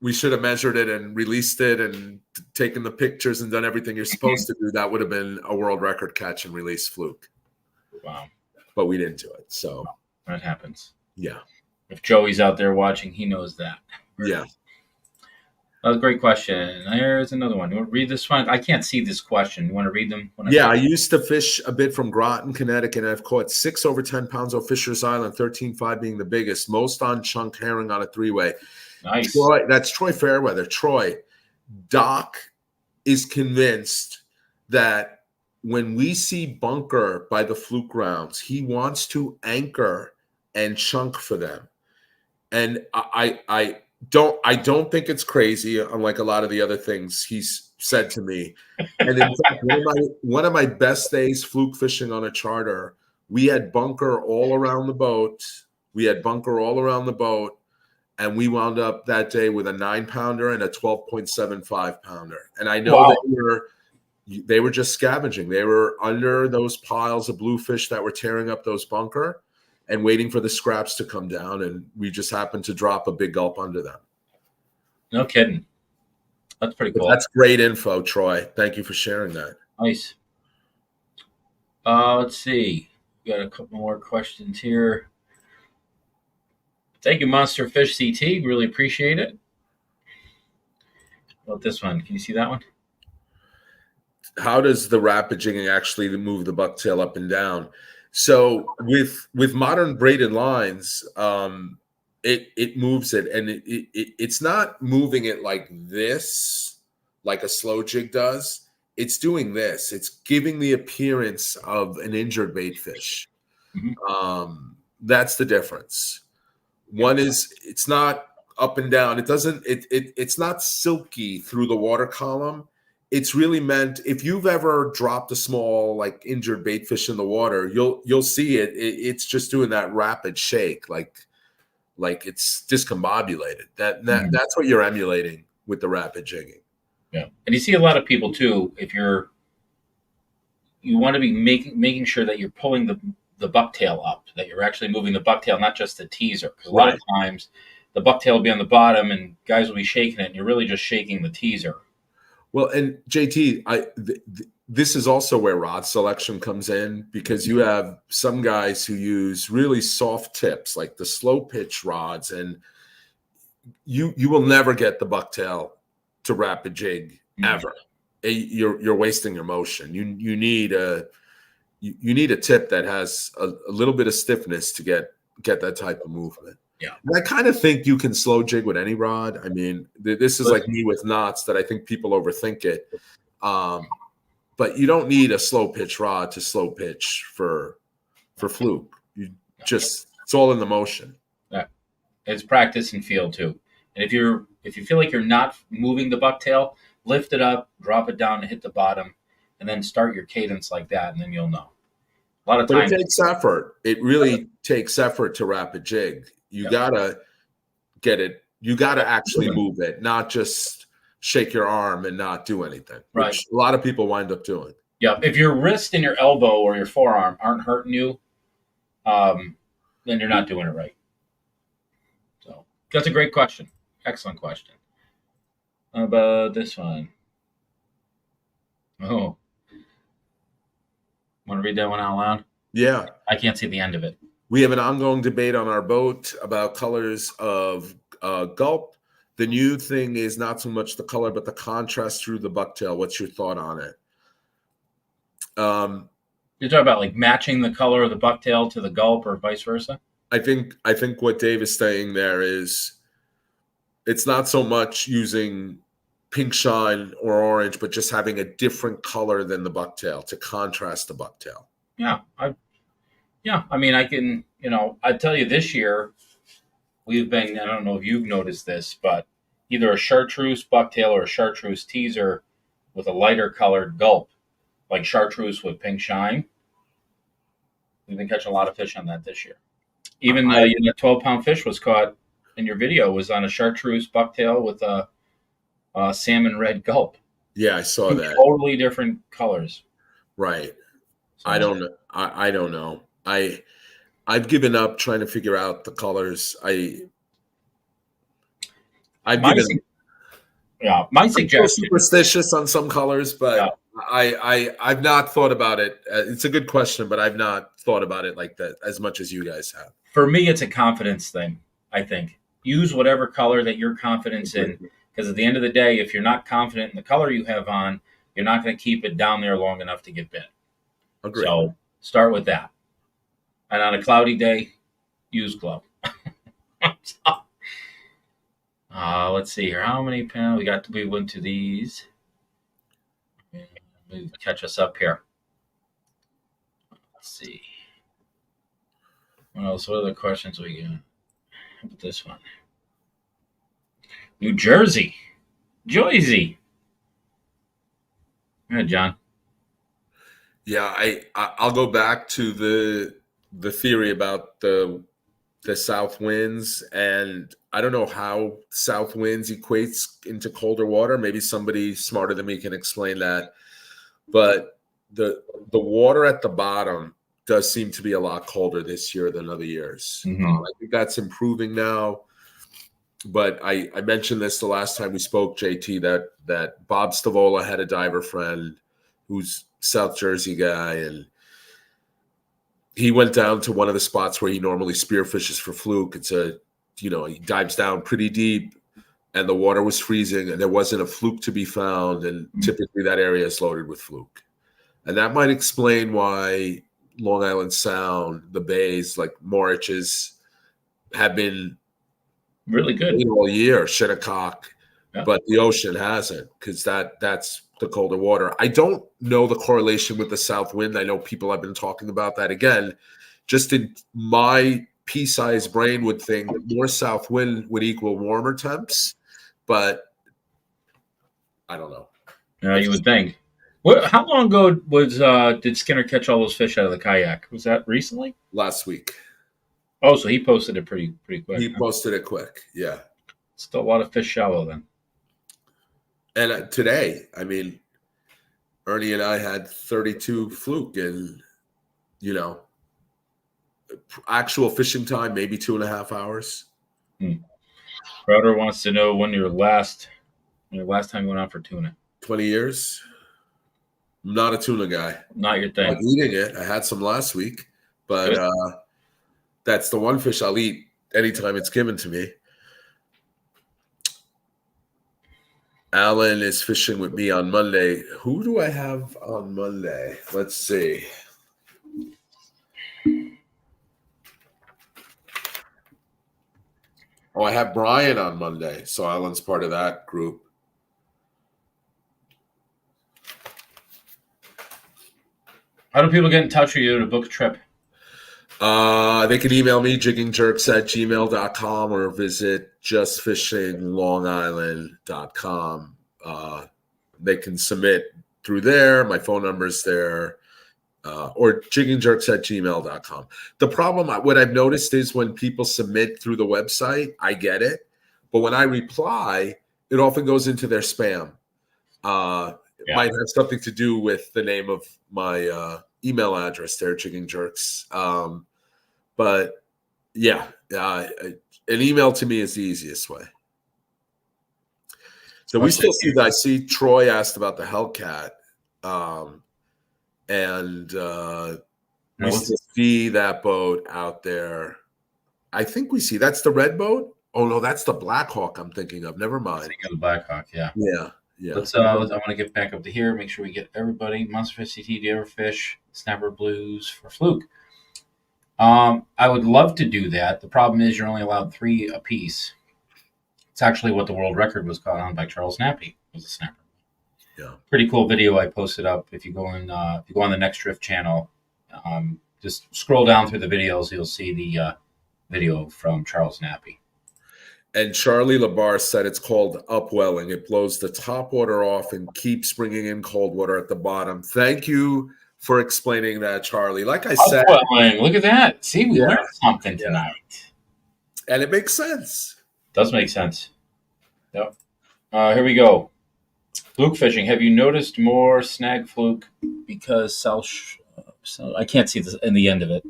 We should have measured it and released it and taken the pictures and done everything you're supposed to do. That would have been a world record catch and release fluke. Wow. But we didn't do it. So that happens. Yeah. If Joey's out there watching, he knows that. Yeah. That was a great question. There's another one. You want to read this one? I can't see this question. You want to read them? I used to fish a bit from Groton, Connecticut, and I've caught 6 over 10 pounds on Fisher's Island, 13.5 being the biggest, most on chunk herring on a 3-way. Nice. That's Troy Fairweather. Troy, Doc is convinced that when we see bunker by the fluke rounds, he wants to anchor and chunk for them. And I don't think it's crazy, unlike a lot of the other things he's said to me. And in fact, one of my best days fluke fishing on a charter, we had bunker all around the boat. And we wound up that day with a 9-pounder and a 12.75 pounder. And I know that they were just scavenging. They were under those piles of bluefish that were tearing up those bunker and waiting for the scraps to come down. And we just happened to drop a big gulp under them. No kidding. That's pretty cool. That's great info, Troy. Thank you for sharing that. Nice. Let's see. We got a couple more questions here. Thank you, Monster Fish CT. Really appreciate it. How about this one? Can you see that one? How does the rapid jigging actually move the bucktail up and down? So with modern braided lines, it moves it, and it's not moving it like this, like a slow jig does. It's doing this. It's giving the appearance of an injured bait fish. Mm-hmm. That's the difference. One is it's not up and down. It's not silky through the water column. It's really meant, if you've ever dropped a small, like, injured bait fish in the water, you'll see it. It's just doing that rapid shake, like it's discombobulated. That's what you're emulating with the rapid jigging. Yeah, and you see a lot of people too. If you want to be making sure that you're pulling the bucktail up, that you're actually moving the bucktail, not just the teaser. Because a lot of times the bucktail will be on the bottom and guys will be shaking it, and you're really just shaking the teaser. Well, and JT, this is also where rod selection comes in, because you have some guys who use really soft tips, like the slow pitch rods, and you will never get the bucktail to rapid jig ever. You're wasting your motion. You need a tip that has a little bit of stiffness to get that type of movement. Yeah, and I kind of think you can slow jig with any rod. I mean, this is like me with knots, that I think people overthink it. But you don't need a slow pitch rod to slow pitch for fluke. It's all in the motion. Yeah, it's practice and feel too. And if you feel like you're not moving the bucktail, lift it up, drop it down, and hit the bottom, and then start your cadence like that, and then you'll know. A lot of times, it takes effort. It really takes effort to rapid jig. You gotta get it. You gotta actually move it, not just shake your arm and not do anything, which a lot of people wind up doing. Yeah, if your wrist and your elbow or your forearm aren't hurting you, then you're not doing it right. So that's a great question. Excellent question. How about this one? Oh, want to read that one out loud? Yeah. I can't see the end of it. We have an ongoing debate on our boat about colors of gulp. The new thing is not so much the color, but the contrast through the bucktail. What's your thought on it? You're talking about like matching the color of the bucktail to the gulp, or vice versa? I think what Dave is saying there is, it's not so much using pink shine or orange, but just having a different color than the bucktail to contrast the bucktail. Yeah. I mean, I can, I tell you, this year we've been, I don't know if you've noticed this, but either a chartreuse bucktail or a chartreuse teaser with a lighter colored gulp, like chartreuse with pink shine. We've been catching a lot of fish on that this year. Even the 12-pound fish was caught in your video was on a chartreuse bucktail with a salmon red gulp. Yeah, I saw that. Totally different colors. Right. So, I don't know. I don't know. I've given up trying to figure out the colors. I've my, given. my I'm so suggestion. superstitious on some colors, but Yeah. I've not thought about it. It's a good question, but I've not thought about it like that as much as you guys have. For me, it's a confidence thing. I think use whatever color that you're confident in, because at the end of the day, if you're not confident in the color you have on, you're not going to keep it down there long enough to get bit. Agree. So start with that. And on a cloudy day, use glove. Let's see here. How many pounds we went to these? Let me catch us up here. Let's see. What else? What other questions we got? How about this one? New Jersey. Joyzy. Go ahead, John. Yeah, I'll go back to the theory about the south winds, and I don't know how south winds equates into colder water. Maybe somebody smarter than me can explain that. But the water at the bottom does seem to be a lot colder this year than other years. Mm-hmm. I think that's improving now. But I mentioned this the last time we spoke, JT, that Bob Stavola had a diver friend who's South Jersey guy, and he went down to one of the spots where he normally spearfishes for fluke. He dives down pretty deep, and the water was freezing, and there wasn't a fluke to be found. And typically that area is loaded with fluke. And that might explain why Long Island Sound, the bays like Moriches, have been really good all year, Shinnecock, yeah. But the ocean hasn't, because that's the colder water. I don't know the correlation with the south wind. I know people have been talking about that. Again, just in my pea-sized brain would think more south wind would equal warmer temps, but I don't know. Yeah, you would think. How long ago did Skinner catch all those fish out of the kayak? Was that recently? Last week. Oh, so he posted it pretty quick. He posted it quick, yeah. Still a lot of fish shallow then. And today, I mean, Ernie and I had 32 fluke, and actual fishing time maybe 2.5 hours. Crowder wants to know when your last time you went out for tuna. 20 years. I'm not a tuna guy. Not your thing. I'm eating it. I had some last week, but that's the one fish I'll eat anytime it's given to me. Alan is fishing with me on Monday. Who do I have on Monday? Let's see. Oh, I have Brian on Monday, so Alan's part of that group. How do people get in touch with you to book a trip? They can email me, jiggingjerks@gmail.com, or visit justfishinglongisland.com. They can submit through there. My phone number is there. Or jiggingjerks@gmail.com. The problem, what I've noticed is when people submit through the website, I get it. But when I reply, it often goes into their spam. It might have something to do with the name of my email address there, Jigging Jerks. But yeah, an email to me is the easiest way. So we still see that. I see Troy asked about the Hellcat. And we still see that boat out there. I think we see that's the red boat. Oh no, that's the Black Hawk I'm thinking of. Never mind. Thinking of the Black Hawk, yeah. Yeah. I want to get back up to here. Make sure we get everybody. Monsterfish CT, do you ever fish Snapper Blues for fluke? I would love to do that. The problem is you're only allowed 3 a piece. It's actually what the world record was caught on by Charles Nappy. Was a snapper. Yeah. Pretty cool video I posted up. If you go on the Next Drift channel, just scroll down through the videos, you'll see the video from Charles Nappy. And Charlie Labar said it's called upwelling. It blows the top water off and keeps bringing in cold water at the bottom. Thank you for explaining that, Charlie. Like I said, upwelling. Look at that. See, we learned something tonight. And it makes sense. Does make sense. Yep. Here we go. Fluke fishing. Have you noticed more snag fluke because I can't see this in the end of it.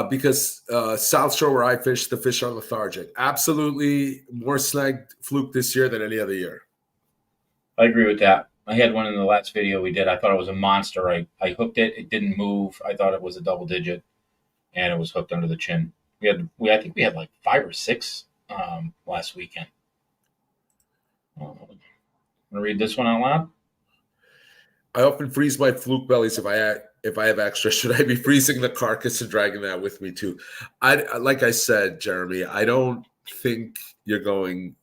Because South Shore where I fish, the fish are lethargic. Absolutely more snagged fluke this year than any other year. I agree with that. I had one in the last video we did. I thought it was a monster. I hooked it. It didn't move. I thought it was a double digit, and it was hooked under the chin. I think we had like 5 or 6 last weekend. I'm gonna read this one out loud. I often freeze my fluke bellies if I have extra. Should I be freezing the carcass and dragging that with me too? Like I said, Jeremy, I don't think you're going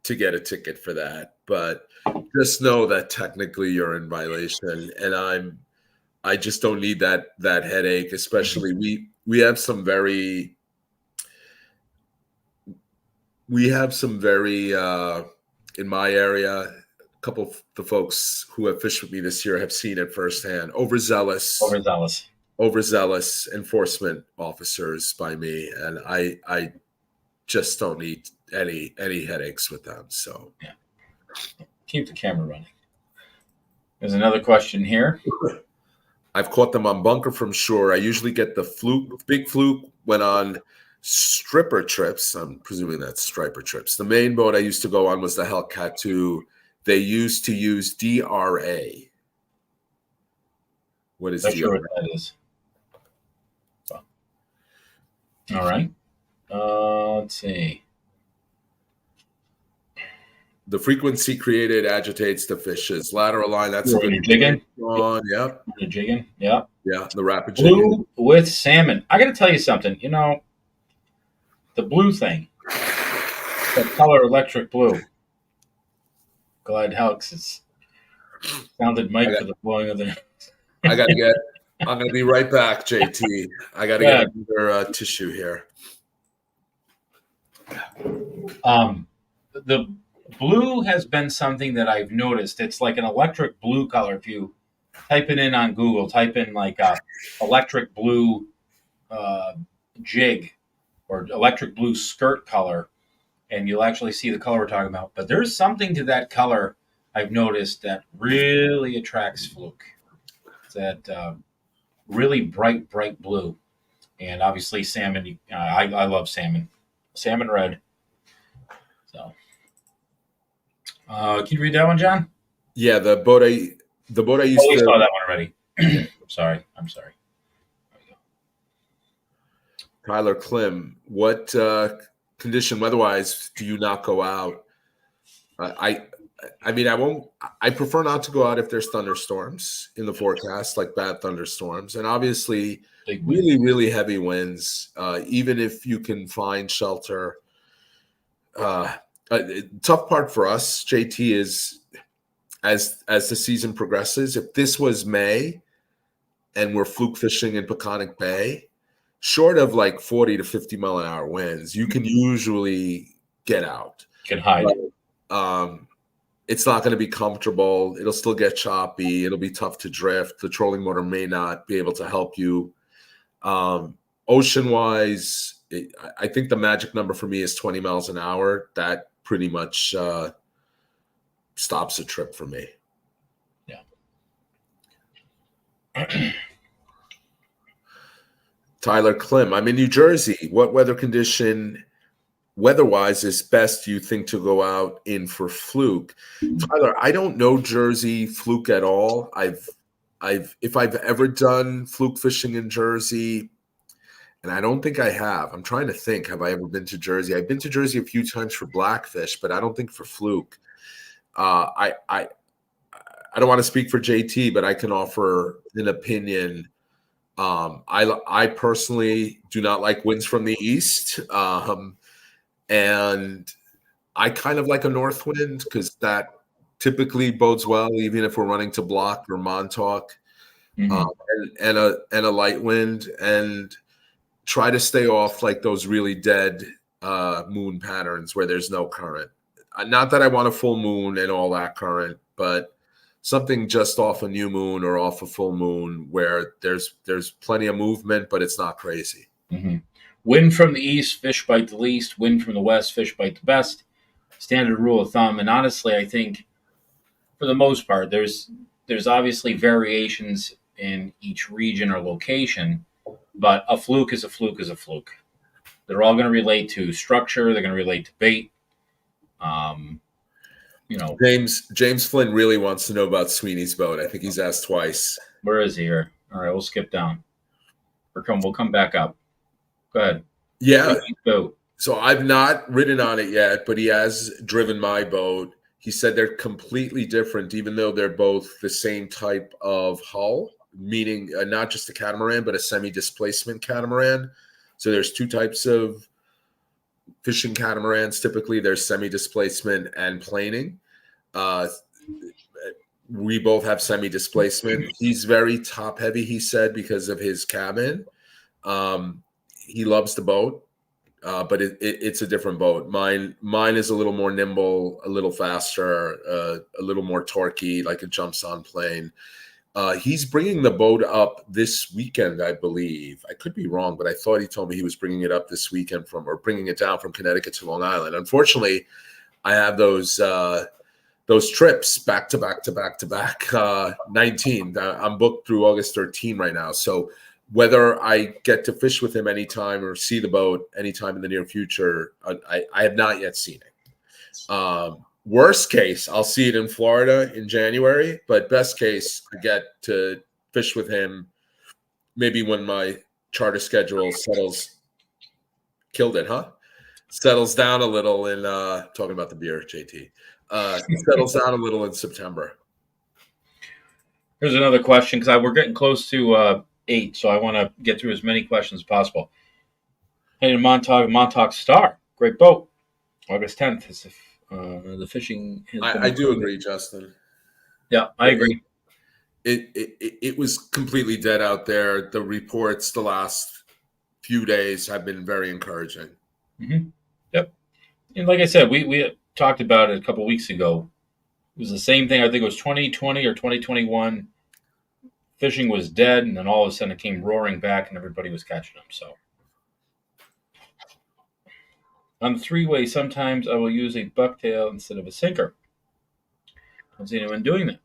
to get a ticket for that, but just know that technically you're in violation, and I just don't need that headache. Especially we have some very in my area. A couple of the folks who have fished with me this year have seen it firsthand. Overzealous enforcement officers by me, and I just don't need any headaches with them. So yeah, keep the camera running. There's another question here. I've caught them on bunker from shore. I usually get the big fluke when on stripper trips. I'm presuming that's striper trips. The main boat I used to go on was the Halkias 2. They used to use DRA. What is Not DRA? sure what that is. All right. Let's see. The frequency created agitates the fishes. Lateral line, that's a good jigging. Yep. You're jigging. Yep. Yeah, the rapid blue jigging. With salmon. I got to tell you something. You know, the blue thing, that color electric blue. Glad Halks has sounded Mike for the blowing of the. I'm going to be right back, JT. I got to get another tissue here. The blue has been something that I've noticed. It's like an electric blue color. If you type it in on Google, type in like electric blue jig or electric blue skirt color, and you'll actually see the color we're talking about. But there's something to that color I've noticed that really attracts fluke. It's that really bright blue. And obviously salmon, I love salmon. Salmon red. So, can you read that one, John? Yeah, the boat I used to. Saw that one already. I'm sorry. Tyler Klim, what condition weather-wise do you not go out? I mean, I prefer not to go out if there's thunderstorms in the forecast, like bad thunderstorms, and obviously really, really heavy winds. Even if you can find shelter, tough part for us, JT, is as the season progresses. If this was May and we're fluke fishing in Peconic Bay, short of like 40 to 50 mile an hour winds, you can usually get out. You can hide. But, it's not going to be comfortable. It'll still get choppy. It'll be tough to drift. The trolling motor may not be able to help you. Ocean-wise, I think the magic number for me is 20 miles an hour. That pretty much stops a trip for me. Yeah. Tyler Klim, I'm in New Jersey. What weather condition, weather-wise, is best, do you think, to go out in for fluke? Tyler, I don't know Jersey fluke at all. If I've ever done fluke fishing in Jersey, and I don't think I have. I'm trying to think, have I ever been to Jersey? I've been to Jersey a few times for blackfish, but I don't think for fluke. I don't want to speak for JT, but I can offer an opinion. I personally do not like winds from the east. And I kind of like a north wind because that typically bodes well, even if we're running to block or Montauk, and a light wind, and try to stay off like those really dead moon patterns where there's no current. Not that I want a full moon and all that current, but something just off a new moon or off a full moon where there's plenty of movement, but it's not crazy. Mm-hmm. Wind from the east, fish bite the least. Wind from the west, fish bite the best. standard rule of thumb. And honestly, I think for the most part, there's obviously variations in each region or location, but a fluke is a fluke is a fluke. They're all going to relate to structure. They're going to relate to bait. You know, James Flynn really wants to know about Sweeney's boat. I think he's asked twice. where is he here? All right, we'll skip down. We'll come back up. Go ahead. Yeah. Boat. So I've not ridden on it yet, but he has driven my boat. He said they're completely different, even though they're both the same type of hull, meaning not just a catamaran, but a semi-displacement catamaran. So there's two types of fishing catamarans. Typically, there's semi-displacement and planing. We both have semi-displacement. He's very top-heavy, he said, because of his cabin. He loves the boat. But it's a different boat. Mine is a little more nimble, a little faster, a little more torquey, like it jumps on plane. He's bringing the boat up this weekend, I believe. I could be wrong, but I thought he told me he was bringing it up this weekend or bringing it down from Connecticut to Long Island. Unfortunately, I have those trips back to back. 19. I'm booked through August 13 right now, so. Whether I get to fish with him anytime or see the boat anytime in the near future, I have not yet seen it. Worst case, I'll see it in Florida in January, but best case, I get to fish with him maybe when my charter schedule settles. Killed it, huh? Settles down a little in talking about the beer, JT. Settles down a little in September. Here's another question because we're getting close to 8, so I want to get through as many questions as possible. Hey, Montauk Star, great boat. August 10th is the fishing. I do agree, Justin. Yeah, I agree. It was completely dead out there. The reports the last few days have been very encouraging. Mm-hmm. Yep. And like I said, we talked about it a couple weeks ago. It was the same thing. I think it was 2020 or 2021. Fishing was dead, and then all of a sudden it came roaring back, and everybody was catching them. So, on the three-way, sometimes I will use a bucktail instead of a sinker. Don't see anyone doing that.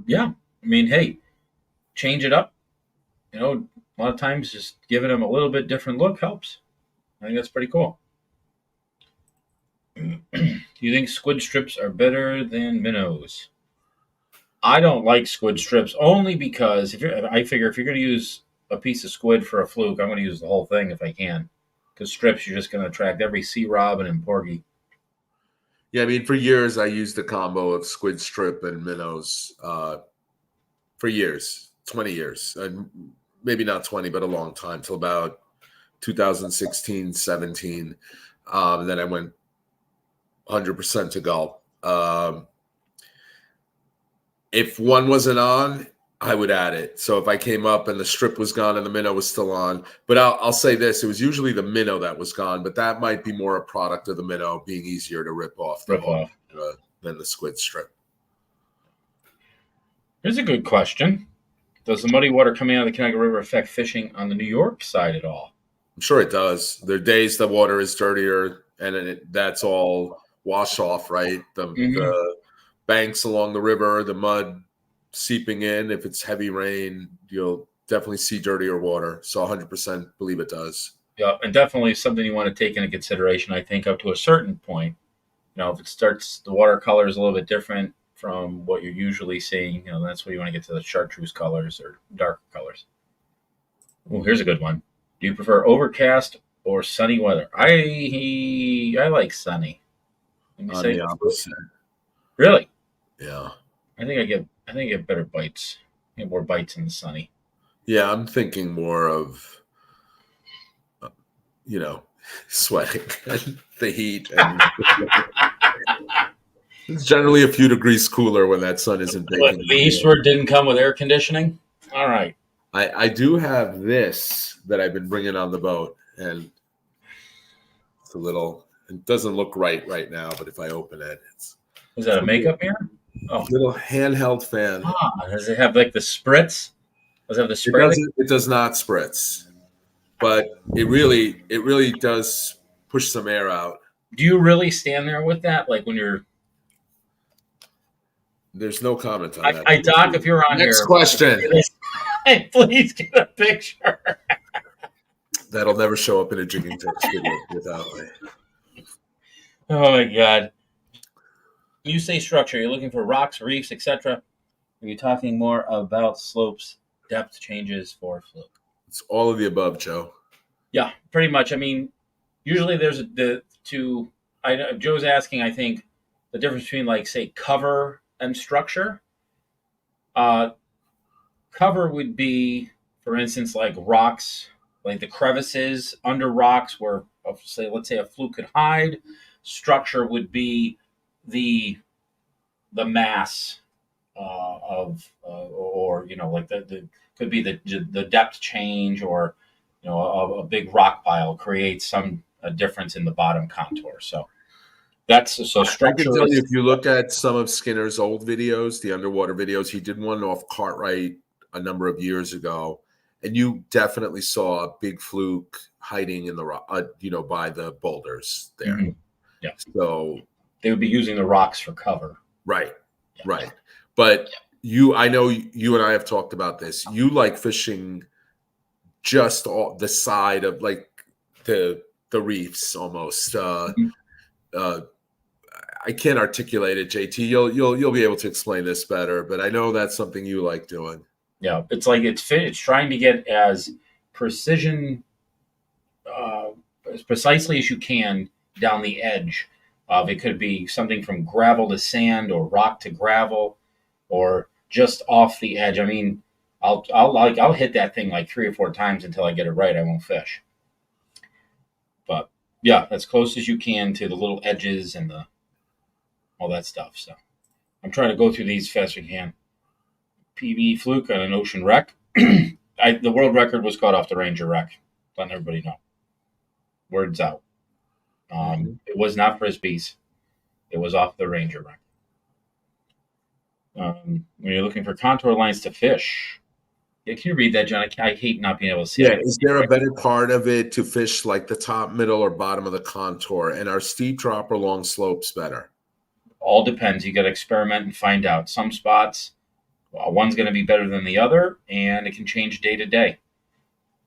Yeah, I mean, hey, change it up. You know, a lot of times just giving them a little bit different look helps. I think that's pretty cool. Do you think squid strips are better than minnows? I don't like squid strips only because I figure if you're going to use a piece of squid for a fluke, I'm going to use the whole thing if I can. Because strips, you're just going to attract every sea robin and porgy. Yeah, I mean, for years I used a combo of squid strip and minnows. For years, 20 years, and maybe not 20, but a long time till about 2016, 17. And then I went 100% to gulp. If one wasn't on, I would add it. So if I came up and the strip was gone and the minnow was still on, but I'll say this, it was usually the minnow that was gone, but that might be more a product of the minnow being easier to rip off than the squid strip. Here's a good question. Does the muddy water coming out of the Connecticut River affect fishing on the New York side at all? I'm sure it does. There are days the water is dirtier, and that's all wash off, right? The banks along the river, the mud seeping in. If it's heavy rain, you'll definitely see dirtier water. So 100% believe it does. Yeah, and definitely something you want to take into consideration, I think, up to a certain point. You know, if it starts, the water color is a little bit different from what you're usually seeing, you know, that's where you want to get to the chartreuse colors or dark colors. Oh, here's a good one. Do you prefer overcast or sunny weather? I like sunny. On the opposite. Really? Yeah. I think I get better bites. I get more bites in the sunny. Yeah, I'm thinking more of, sweating and the heat. And it's generally a few degrees cooler when that sun isn't baking. The eastward didn't come with air conditioning? All right. I do have this that I've been bringing on the boat, and it's it doesn't look right now, but if I open it, is that a makeup mirror? Oh, little handheld fan. Does it have like the spritz? Does it have the spray? It does not spritz, but it really does push some air out. Do you really stand there with that? Like when you're, There's no comment on that. Doc, if you're on Next here, question. please get a picture. That'll never show up in a jigging text video without me. Oh my god. You say structure, you're looking for rocks, reefs, etc. Are you talking more about slopes, depth changes for fluke? It's all of the above, Joe. Yeah, pretty much. I mean, usually there's Joe's asking, I think, the difference between like say cover and structure. Cover would be, for instance, like rocks, like the crevices under rocks where, say, let's say a fluke could hide. Structure would be the mass or like the could be the depth change, or a big rock pile creates some a difference in the bottom contour. So that's so I structure. can tell you, if you look at some of Skinner's old videos, the underwater videos, he did one off Cartwright a number of years ago, and you definitely saw a big fluke hiding in the rock, by the boulders there. Mm-hmm. Yeah. So they would be using the rocks for cover. Right. Yeah. Right. But I know you and I have talked about this. You like fishing just the side of like the reefs almost. I can't articulate it, JT. You'll be able to explain this better, but I know that's something you like doing. Yeah, it's like it's trying to get as precision, as precisely as you can down the edge. It could be something from gravel to sand, or rock to gravel, or just off the edge. I mean, I'll hit that thing like 3 or 4 times until I get it right. I won't fish. But yeah, as close as you can to the little edges and all that stuff. So I'm trying to go through these fast as we can. PB fluke on an ocean wreck. The world record was caught off the Ranger wreck. Letting everybody know. Words out. It was not frisbees. It was off the Ranger wreck. When you're looking for contour lines to fish. Yeah, can you read that, John? I hate not being able to see it. Is there a better part of it to fish like the top, middle, or bottom of the contour? And are steep drop or long slopes better? All depends. You got to experiment and find out. Some spots, one's going to be better than the other, and it can change day to day.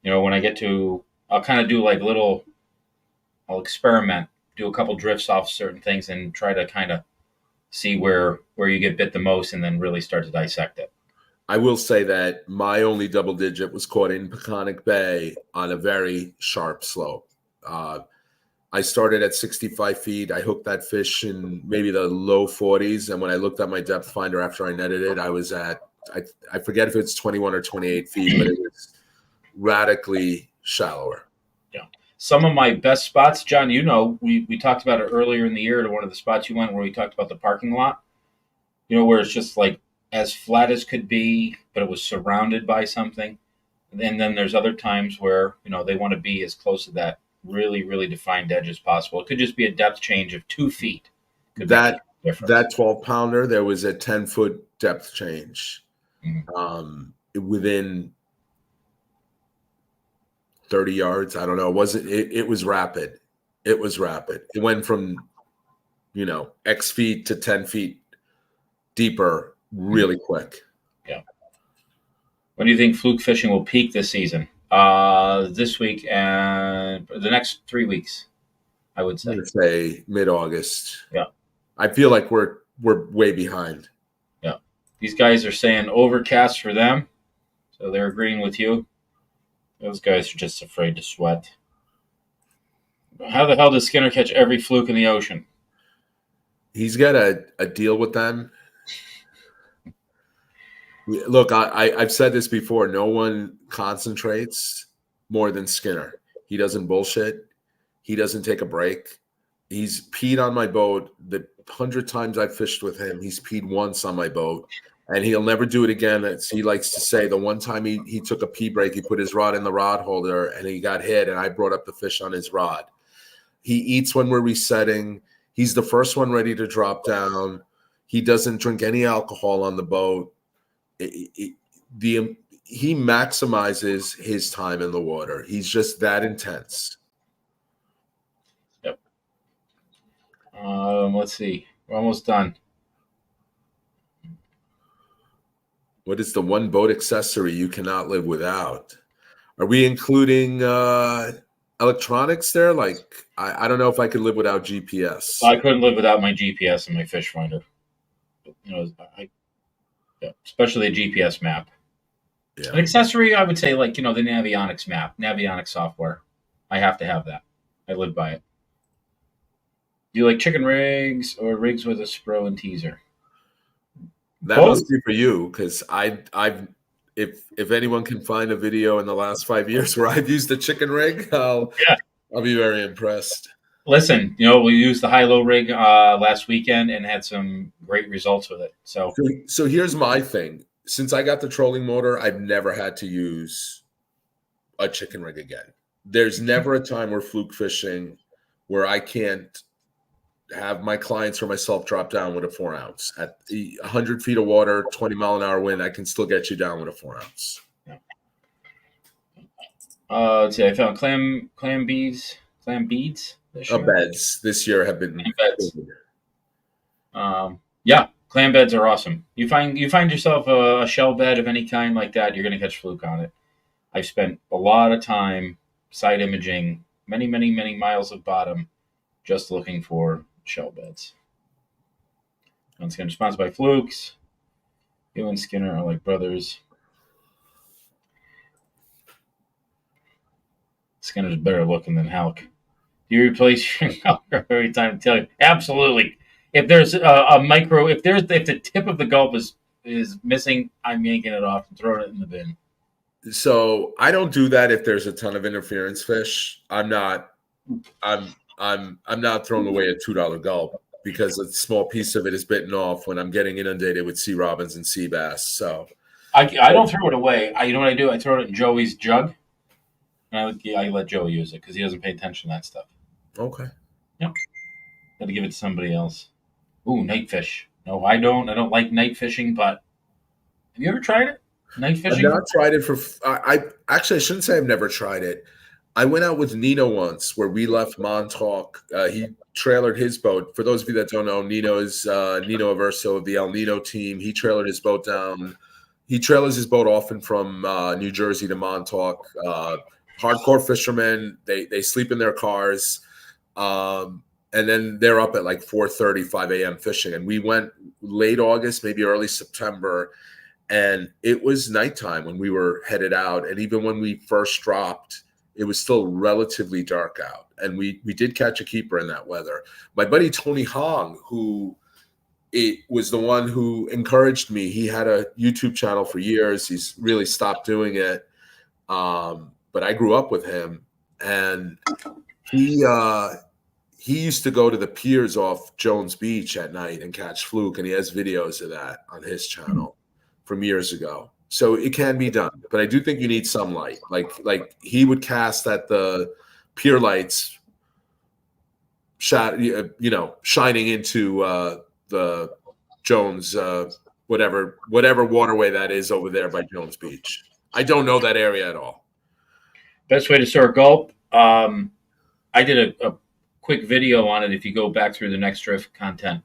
When I get to, I'll kind of do like I'll experiment, do a couple drifts off certain things, and try to kind of see where you get bit the most, and then really start to dissect it. I will say that my only double digit was caught in Peconic Bay on a very sharp slope. I started at 65 feet. I hooked that fish in maybe the low 40s. And when I looked at my depth finder after I netted it, I was at, I forget if it's 21 or 28 feet, but it was radically shallower. Yeah. Some of my best spots, John, we talked about it earlier in the year to one of the spots you went where we talked about the parking lot, where it's just like as flat as could be, but it was surrounded by something. And then there's other times where, they want to be as close to that really, really defined edge as possible. It could just be a depth change of 2 feet. That 12-pounder, there was a 10-foot depth change within 30 yards. I don't know. It was rapid. It was rapid. It went from, X feet to 10 feet deeper really quick. Yeah. When do you think fluke fishing will peak this season? This week and the next 3 weeks, I would say. I'm gonna say mid-August. Yeah. I feel like we're way behind. Yeah. These guys are saying overcast for them, so they're agreeing with you. Those guys are just afraid to sweat. How the hell does Skinner catch every fluke in the ocean? He's got a deal with them. Look, I've said this before. No one concentrates more than Skinner. He doesn't bullshit. He doesn't take a break. He's peed on my boat. The 100 times I've fished with him, he's peed once on my boat, and he'll never do it again. As he likes to say, the one time he took a pee break, he put his rod in the rod holder, and he got hit, and I brought up the fish on his rod. He eats when we're resetting. He's the first one ready to drop down. He doesn't drink any alcohol on the boat. He maximizes his time in the water. He's just that intense. Yep. Let's see. We're almost done. What is the one boat accessory you cannot live without? Are we including electronics there? Like, I don't know if I could live without GPS. I couldn't live without my GPS and my fish finder. You know, yeah, especially a GPS map. Yeah. An accessory, I would say, like the Navionics map, Navionics software. I have to have that. I live by it. Do you like chicken rigs or rigs with a spro and teaser? That Both. must be for you, because I've if anyone can find a video in the last 5 years where I've used the chicken rig, I'll be very impressed. Listen, we used the high-low rig last weekend and had some great results with it. So here's my thing. Since I got the trolling motor, I've never had to use a chicken rig again. There's never a time we're fluke fishing where I can't have my clients or myself drop down with a 4 ounce at 100 feet of water, 20-mile-an-hour wind. I can still get you down with a 4 ounce. Yeah. Let's see. I found clam beads this year. Beds this year have been beds. Yeah, clam beds are awesome. You find yourself a shell bed of any kind like that, you're going to catch fluke on it. I've spent a lot of time side imaging many, many, many miles of bottom just looking for shell beds. Once again, sponsored by Flukes. You and Skinner are like brothers. Skinner's better looking than Halk. Do you replace your color every time? Tell you, absolutely. If there's a micro, if the tip of the gulp is missing, I'm yanking it off and throwing it in the bin. So I don't do that if there's a ton of interference fish. I'm not throwing away a $2 gulp because a small piece of it is bitten off when I'm getting inundated with sea robins and sea bass. So I don't throw it away. You know what I do? I throw it in Joey's jug, and I let Joey use it because he doesn't pay attention to that stuff. Okay. Yep. Got to give it to somebody else. Ooh, night fish. No, I don't. I don't like night fishing. But have you ever tried it? Night fishing? I've not tried it I shouldn't say I've never tried it. I went out with Nino once where we left Montauk. He trailered his boat. For those of you that don't know, Nino is Nino Averso of the El Nino team. He trailered his boat down. He trailers his boat often from New Jersey to Montauk. Hardcore fishermen. They sleep in their cars. And then they're up at like 4:30, 5 a.m. fishing. And we went late August, maybe early September. And it was nighttime when we were headed out. And even when we first dropped, it was still relatively dark out. And we did catch a keeper in that weather. My buddy Tony Hong, who was the one who encouraged me. He had a YouTube channel for years. He's really stopped doing it. But I grew up with him. And he used to go to the piers off Jones Beach at night and catch fluke. And he has videos of that on his channel from years ago. So it can be done, but I do think you need some light. Like he would cast at the pier lights, shining into the Jones, whatever waterway that is over there by Jones Beach. I don't know that area at all. Best way to store gulp. I did a quick video on it. If you go back through the next drift content.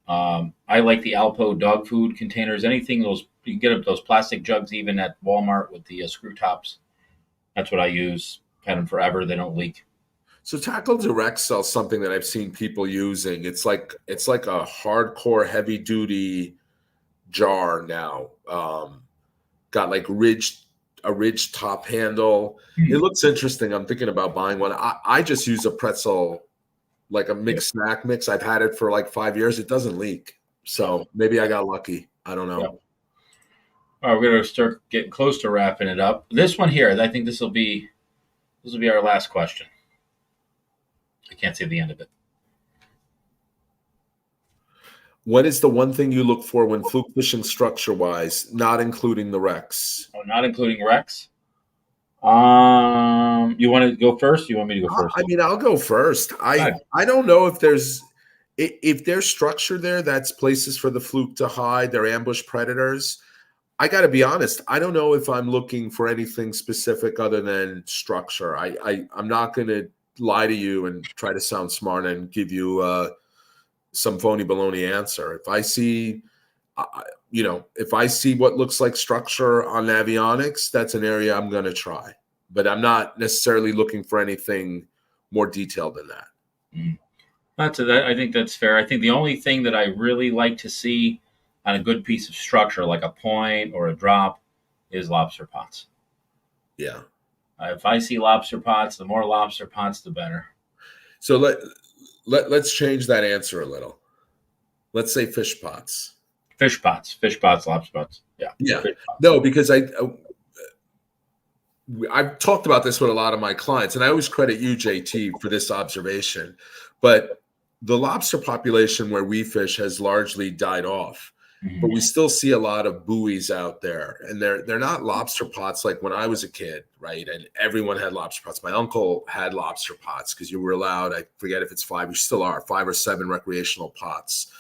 I like the Alpo dog food containers. Anything you can get those plastic jugs even at Walmart with the screw tops. That's what I use. Had them forever. They don't leak. So Tackle Direct sells something that I've seen people using. It's like a hardcore heavy duty jar now. Got like a ridged top handle. It looks interesting. I'm thinking about buying one. I just use a pretzel, like a mixed snack mix. I've had it for like 5 years. It doesn't leak. So maybe I got lucky. I don't know. Yeah. All right, we're going to start getting close to wrapping it up. This one here, I think this will be our last question. I can't see the end of it. What is the one thing you look for when fluke fishing structure-wise, not including the wrecks? Oh, not including wrecks? You want to go first? You want me to go first? I mean, I'll go first. I don't know if there's structure there that's places for the fluke to hide, they're ambush predators. I got to be honest. I don't know if I'm looking for anything specific other than structure. I'm not going to lie to you and try to sound smart and give you some phony baloney answer. If I see, if I see what looks like structure on avionics, that's an area I'm going to try. But I'm not necessarily looking for anything more detailed than that. Mm. I think that's fair. I think the only thing that I really like to see on a good piece of structure, like a point or a drop, is lobster pots. Yeah. If I see lobster pots, the more lobster pots, the better. So let's change that answer a little. Let's say fish pots. Fish pots, lobster pots. Yeah. Yeah. No, because I've talked about this with a lot of my clients, and I always credit you, JT, for this observation. But the lobster population where we fish has largely died off. Mm-hmm. But we still see a lot of buoys out there, and they're not lobster pots like when I was a kid, right? And everyone had lobster pots. My uncle had lobster pots because you were allowed, I forget if it's 5, you still are, 5 or 7 recreational pots.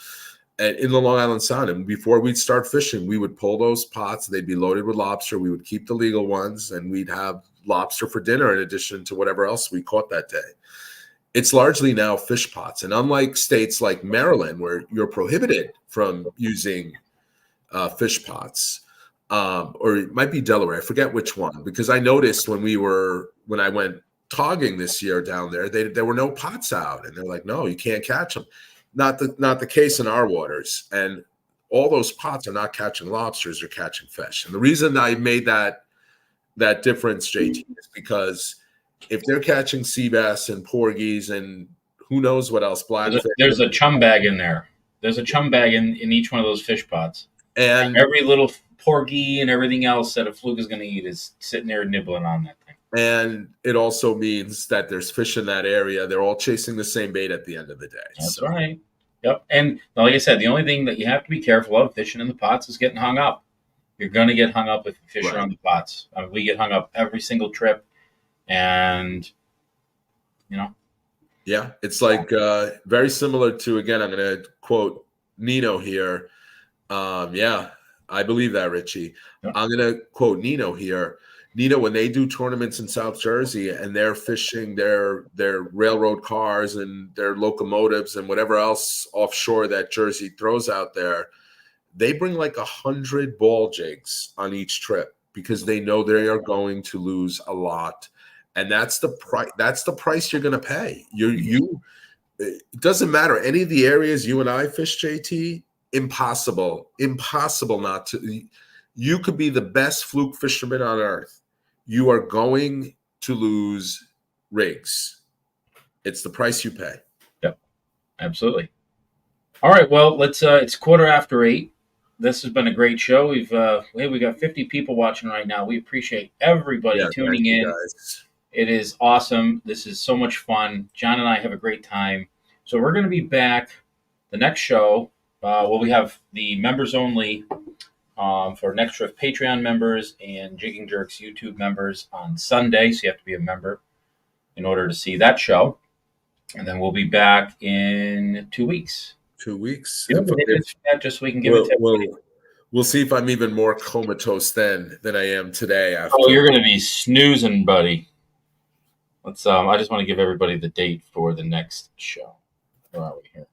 And in the Long Island Sound, and before we'd start fishing, we would pull those pots. They'd be loaded with lobster. We would keep the legal ones, and we'd have lobster for dinner in addition to whatever else we caught that day. It's largely now fish pots. And unlike states like Maryland, where you're prohibited from using fish pots, or it might be Delaware, I forget which one, because I noticed when I went togging this year down there, there were no pots out, and they're like, no, you can't catch them. Not the case in our waters, and all those pots are not catching lobsters; they're catching fish. And the reason I made that difference, JT, is because if they're catching sea bass and porgies and who knows what else, blackfish. There's a chum bag in there. There's a chum bag in each one of those fish pots, and every little porgy and everything else that a fluke is going to eat is sitting there nibbling on that thing. And it also means that there's fish in that area. They're all chasing the same bait at the end of the day. That's right. Yep. And like I said, the only thing that you have to be careful of fishing in the pots is getting hung up. You're going to get hung up if you fish around the pots. I mean, we get hung up every single trip. And, Yeah, it's like very similar to, again, I'm going to quote Nino here. Yeah, I believe that, Richie. Yep. I'm going to quote Nino here. Nino, when they do tournaments in South Jersey and they're fishing their railroad cars and their locomotives and whatever else offshore that Jersey throws out there, they bring like 100 ball jigs on each trip because they know they are going to lose a lot, and that's the price. That's the price you're going to pay. It doesn't matter any of the areas you and I fish, JT. Impossible not to. You could be the best fluke fisherman on earth. You are going to lose rigs. It's the price you pay. Yep, absolutely. All right, well, it's 8:15. This has been a great show. We got 50 people watching right now. We appreciate everybody tuning in. Guys. It is awesome. This is so much fun. John and I have a great time. So we're going to be back the next show. We have the members only. For Next Drift Patreon members and Jigging Jerks YouTube members on Sunday. So you have to be a member in order to see that show. And then we'll be back in 2 weeks. 2 weeks. Just so we can give it to We'll see if I'm even more comatose then than I am today. You're going to be snoozing, buddy. Let's. I just want to give everybody the date for the next show. Where are we here?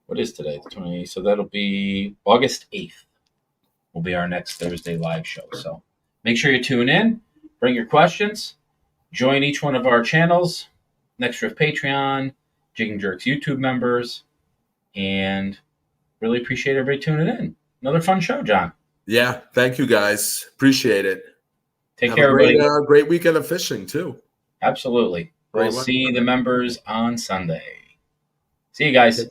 What is today? The 28th. So that'll be August 8th. Will be our next Thursday live show. So make sure you tune in, bring your questions, join each one of our channels, Next Drift Patreon, Jigging Jerks YouTube members, and really appreciate everybody tuning in. Another fun show, John. Yeah, thank you guys. Appreciate it. Take care, everybody. Great weekend of fishing too. Absolutely. We'll see the members on Sunday. See you guys.